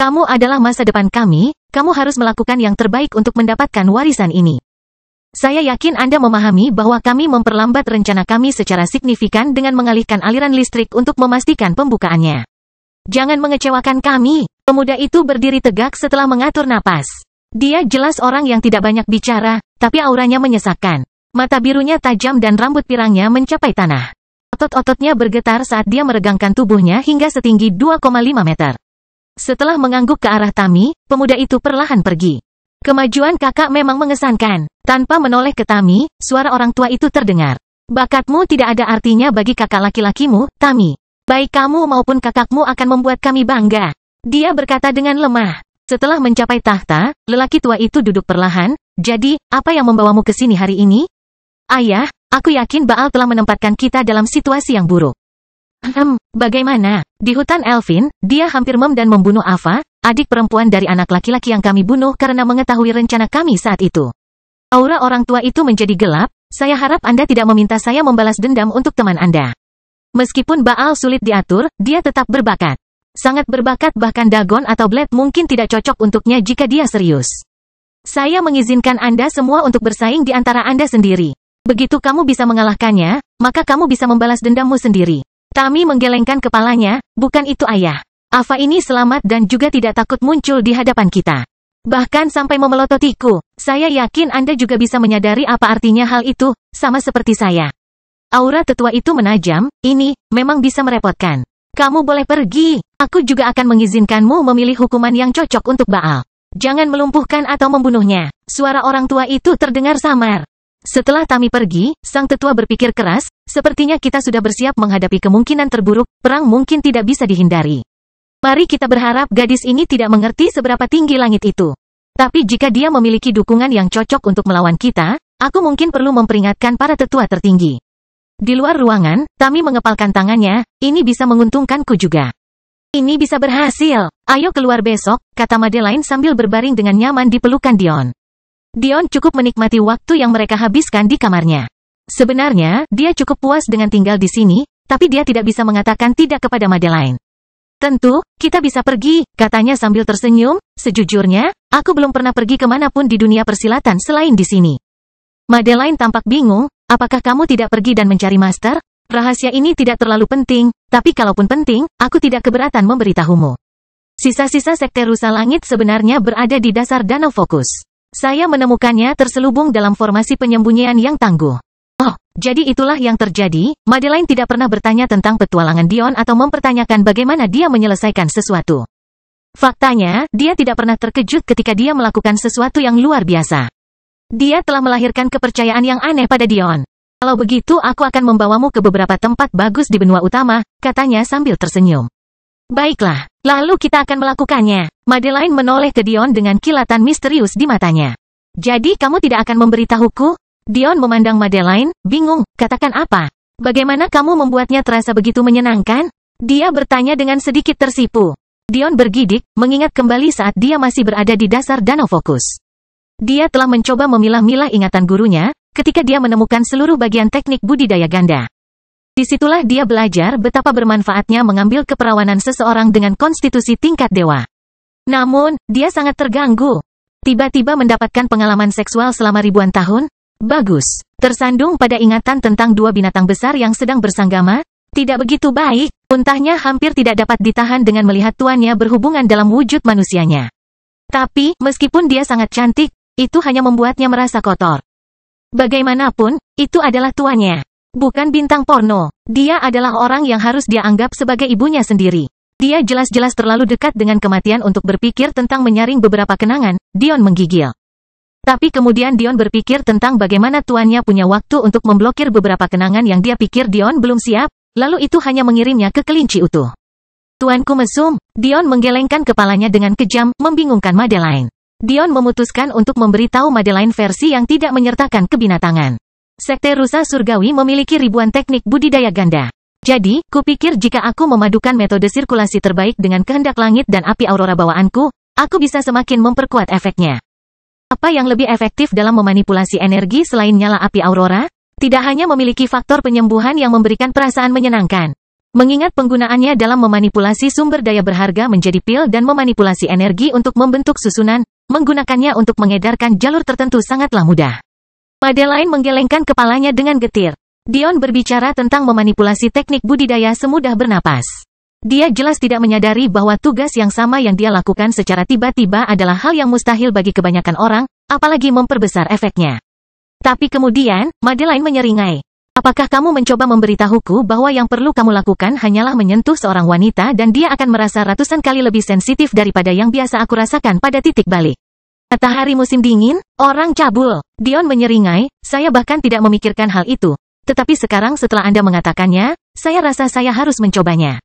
Kamu adalah masa depan kami, kamu harus melakukan yang terbaik untuk mendapatkan warisan ini. Saya yakin Anda memahami bahwa kami memperlambat rencana kami secara signifikan dengan mengalihkan aliran listrik untuk memastikan pembukaannya. Jangan mengecewakan kami. Pemuda itu berdiri tegak setelah mengatur napas. Dia jelas orang yang tidak banyak bicara, tapi auranya menyesakkan. Mata birunya tajam dan rambut pirangnya mencapai tanah. Otot-ototnya bergetar saat dia meregangkan tubuhnya hingga setinggi 2,5 meter. Setelah mengangguk ke arah Tami, pemuda itu perlahan pergi. Kemajuan kakak memang mengesankan. Tanpa menoleh ke Tami, suara orang tua itu terdengar. Bakatmu tidak ada artinya bagi kakak laki-lakimu, Tami. Baik kamu maupun kakakmu akan membuat kami bangga. Dia berkata dengan lemah. Setelah mencapai tahta, lelaki tua itu duduk perlahan. Jadi, apa yang membawamu ke sini hari ini? Ayah, aku yakin Baal telah menempatkan kita dalam situasi yang buruk. Bagaimana? Di hutan Elfin, dia hampir dan membunuh Ava, adik perempuan dari anak laki-laki yang kami bunuh karena mengetahui rencana kami saat itu. Aura orang tua itu menjadi gelap, saya harap Anda tidak meminta saya membalas dendam untuk teman Anda. Meskipun Baal sulit diatur, dia tetap berbakat. Sangat berbakat bahkan Dagon atau Blade mungkin tidak cocok untuknya jika dia serius. Saya mengizinkan Anda semua untuk bersaing di antara Anda sendiri. Begitu kamu bisa mengalahkannya, maka kamu bisa membalas dendammu sendiri. Tami menggelengkan kepalanya, bukan itu ayah. Ava ini selamat dan juga tidak takut muncul di hadapan kita. Bahkan sampai memelototiku, saya yakin Anda juga bisa menyadari apa artinya hal itu, sama seperti saya. Aura tetua itu menajam, ini, memang bisa merepotkan. Kamu boleh pergi, aku juga akan mengizinkanmu memilih hukuman yang cocok untuk Baal. Jangan melumpuhkan atau membunuhnya. Suara orang tua itu terdengar samar. Setelah Tami pergi, sang tetua berpikir keras, sepertinya kita sudah bersiap menghadapi kemungkinan terburuk, perang mungkin tidak bisa dihindari. Mari kita berharap gadis ini tidak mengerti seberapa tinggi langit itu. Tapi jika dia memiliki dukungan yang cocok untuk melawan kita, aku mungkin perlu memperingatkan para tetua tertinggi. Di luar ruangan, Tami mengepalkan tangannya, ini bisa menguntungkanku juga. Ini bisa berhasil. Ayo keluar besok, kata Madeline sambil berbaring dengan nyaman di pelukan Dion. Dion cukup menikmati waktu yang mereka habiskan di kamarnya. Sebenarnya, dia cukup puas dengan tinggal di sini, tapi dia tidak bisa mengatakan tidak kepada Madeline. Tentu, kita bisa pergi, katanya sambil tersenyum, sejujurnya, aku belum pernah pergi kemanapun di dunia persilatan selain di sini. Madeline tampak bingung, apakah kamu tidak pergi dan mencari master? Rahasia ini tidak terlalu penting, tapi kalaupun penting, aku tidak keberatan memberitahumu. Sisa-sisa sekte rusa langit sebenarnya berada di dasar danau fokus. Saya menemukannya terselubung dalam formasi penyembunyian yang tangguh. Oh, jadi itulah yang terjadi. Madeline tidak pernah bertanya tentang petualangan Dion atau mempertanyakan bagaimana dia menyelesaikan sesuatu. Faktanya, dia tidak pernah terkejut ketika dia melakukan sesuatu yang luar biasa. Dia telah melahirkan kepercayaan yang aneh pada Dion. Kalau begitu aku akan membawamu ke beberapa tempat bagus di benua utama, katanya sambil tersenyum. Baiklah, lalu kita akan melakukannya. Madeline menoleh ke Dion dengan kilatan misterius di matanya. Jadi kamu tidak akan memberitahuku? Dion memandang Madeline, bingung, katakan apa? Bagaimana kamu membuatnya terasa begitu menyenangkan? Dia bertanya dengan sedikit tersipu. Dion bergidik, mengingat kembali saat dia masih berada di dasar danau fokus. Dia telah mencoba memilah-milah ingatan gurunya, ketika dia menemukan seluruh bagian teknik budidaya ganda. Disitulah dia belajar betapa bermanfaatnya mengambil keperawanan seseorang dengan konstitusi tingkat dewa. Namun, dia sangat terganggu. Tiba-tiba mendapatkan pengalaman seksual selama ribuan tahun? Bagus. Tersandung pada ingatan tentang dua binatang besar yang sedang bersanggama? Tidak begitu baik. Untahnya hampir tidak dapat ditahan dengan melihat tuannya berhubungan dalam wujud manusianya. Tapi, meskipun dia sangat cantik, itu hanya membuatnya merasa kotor. Bagaimanapun, itu adalah tuannya. Bukan bintang porno. Dia adalah orang yang harus dia anggap sebagai ibunya sendiri. Dia jelas-jelas terlalu dekat dengan kematian untuk berpikir tentang menyaring beberapa kenangan. Dion menggigil. Tapi kemudian Dion berpikir tentang bagaimana tuannya punya waktu untuk memblokir beberapa kenangan yang dia pikir Dion belum siap, lalu itu hanya mengirimnya ke kelinci utuh. Tuanku mesum. Dion menggelengkan kepalanya dengan kejam, membingungkan Madeline. Dion memutuskan untuk memberitahu Madeline versi yang tidak menyertakan kebinatangan. Sekte rusa surgawi memiliki ribuan teknik budidaya ganda. Jadi, kupikir jika aku memadukan metode sirkulasi terbaik dengan kehendak langit dan api aurora bawaanku, aku bisa semakin memperkuat efeknya. Apa yang lebih efektif dalam memanipulasi energi selain nyala api aurora? Tidak hanya memiliki faktor penyembuhan yang memberikan perasaan menyenangkan. Mengingat penggunaannya dalam memanipulasi sumber daya berharga menjadi pil dan memanipulasi energi untuk membentuk susunan, menggunakannya untuk mengedarkan jalur tertentu sangatlah mudah. Madeline menggelengkan kepalanya dengan getir. Dion berbicara tentang memanipulasi teknik budidaya semudah bernapas. Dia jelas tidak menyadari bahwa tugas yang sama yang dia lakukan secara tiba-tiba adalah hal yang mustahil bagi kebanyakan orang, apalagi memperbesar efeknya. Tapi kemudian, Madeline menyeringai. Apakah kamu mencoba memberitahuku bahwa yang perlu kamu lakukan hanyalah menyentuh seorang wanita dan dia akan merasa ratusan kali lebih sensitif daripada yang biasa aku rasakan pada titik balik? Matahari musim dingin? Orang cabul. Dion menyeringai, saya bahkan tidak memikirkan hal itu. Tetapi sekarang setelah Anda mengatakannya, saya rasa saya harus mencobanya.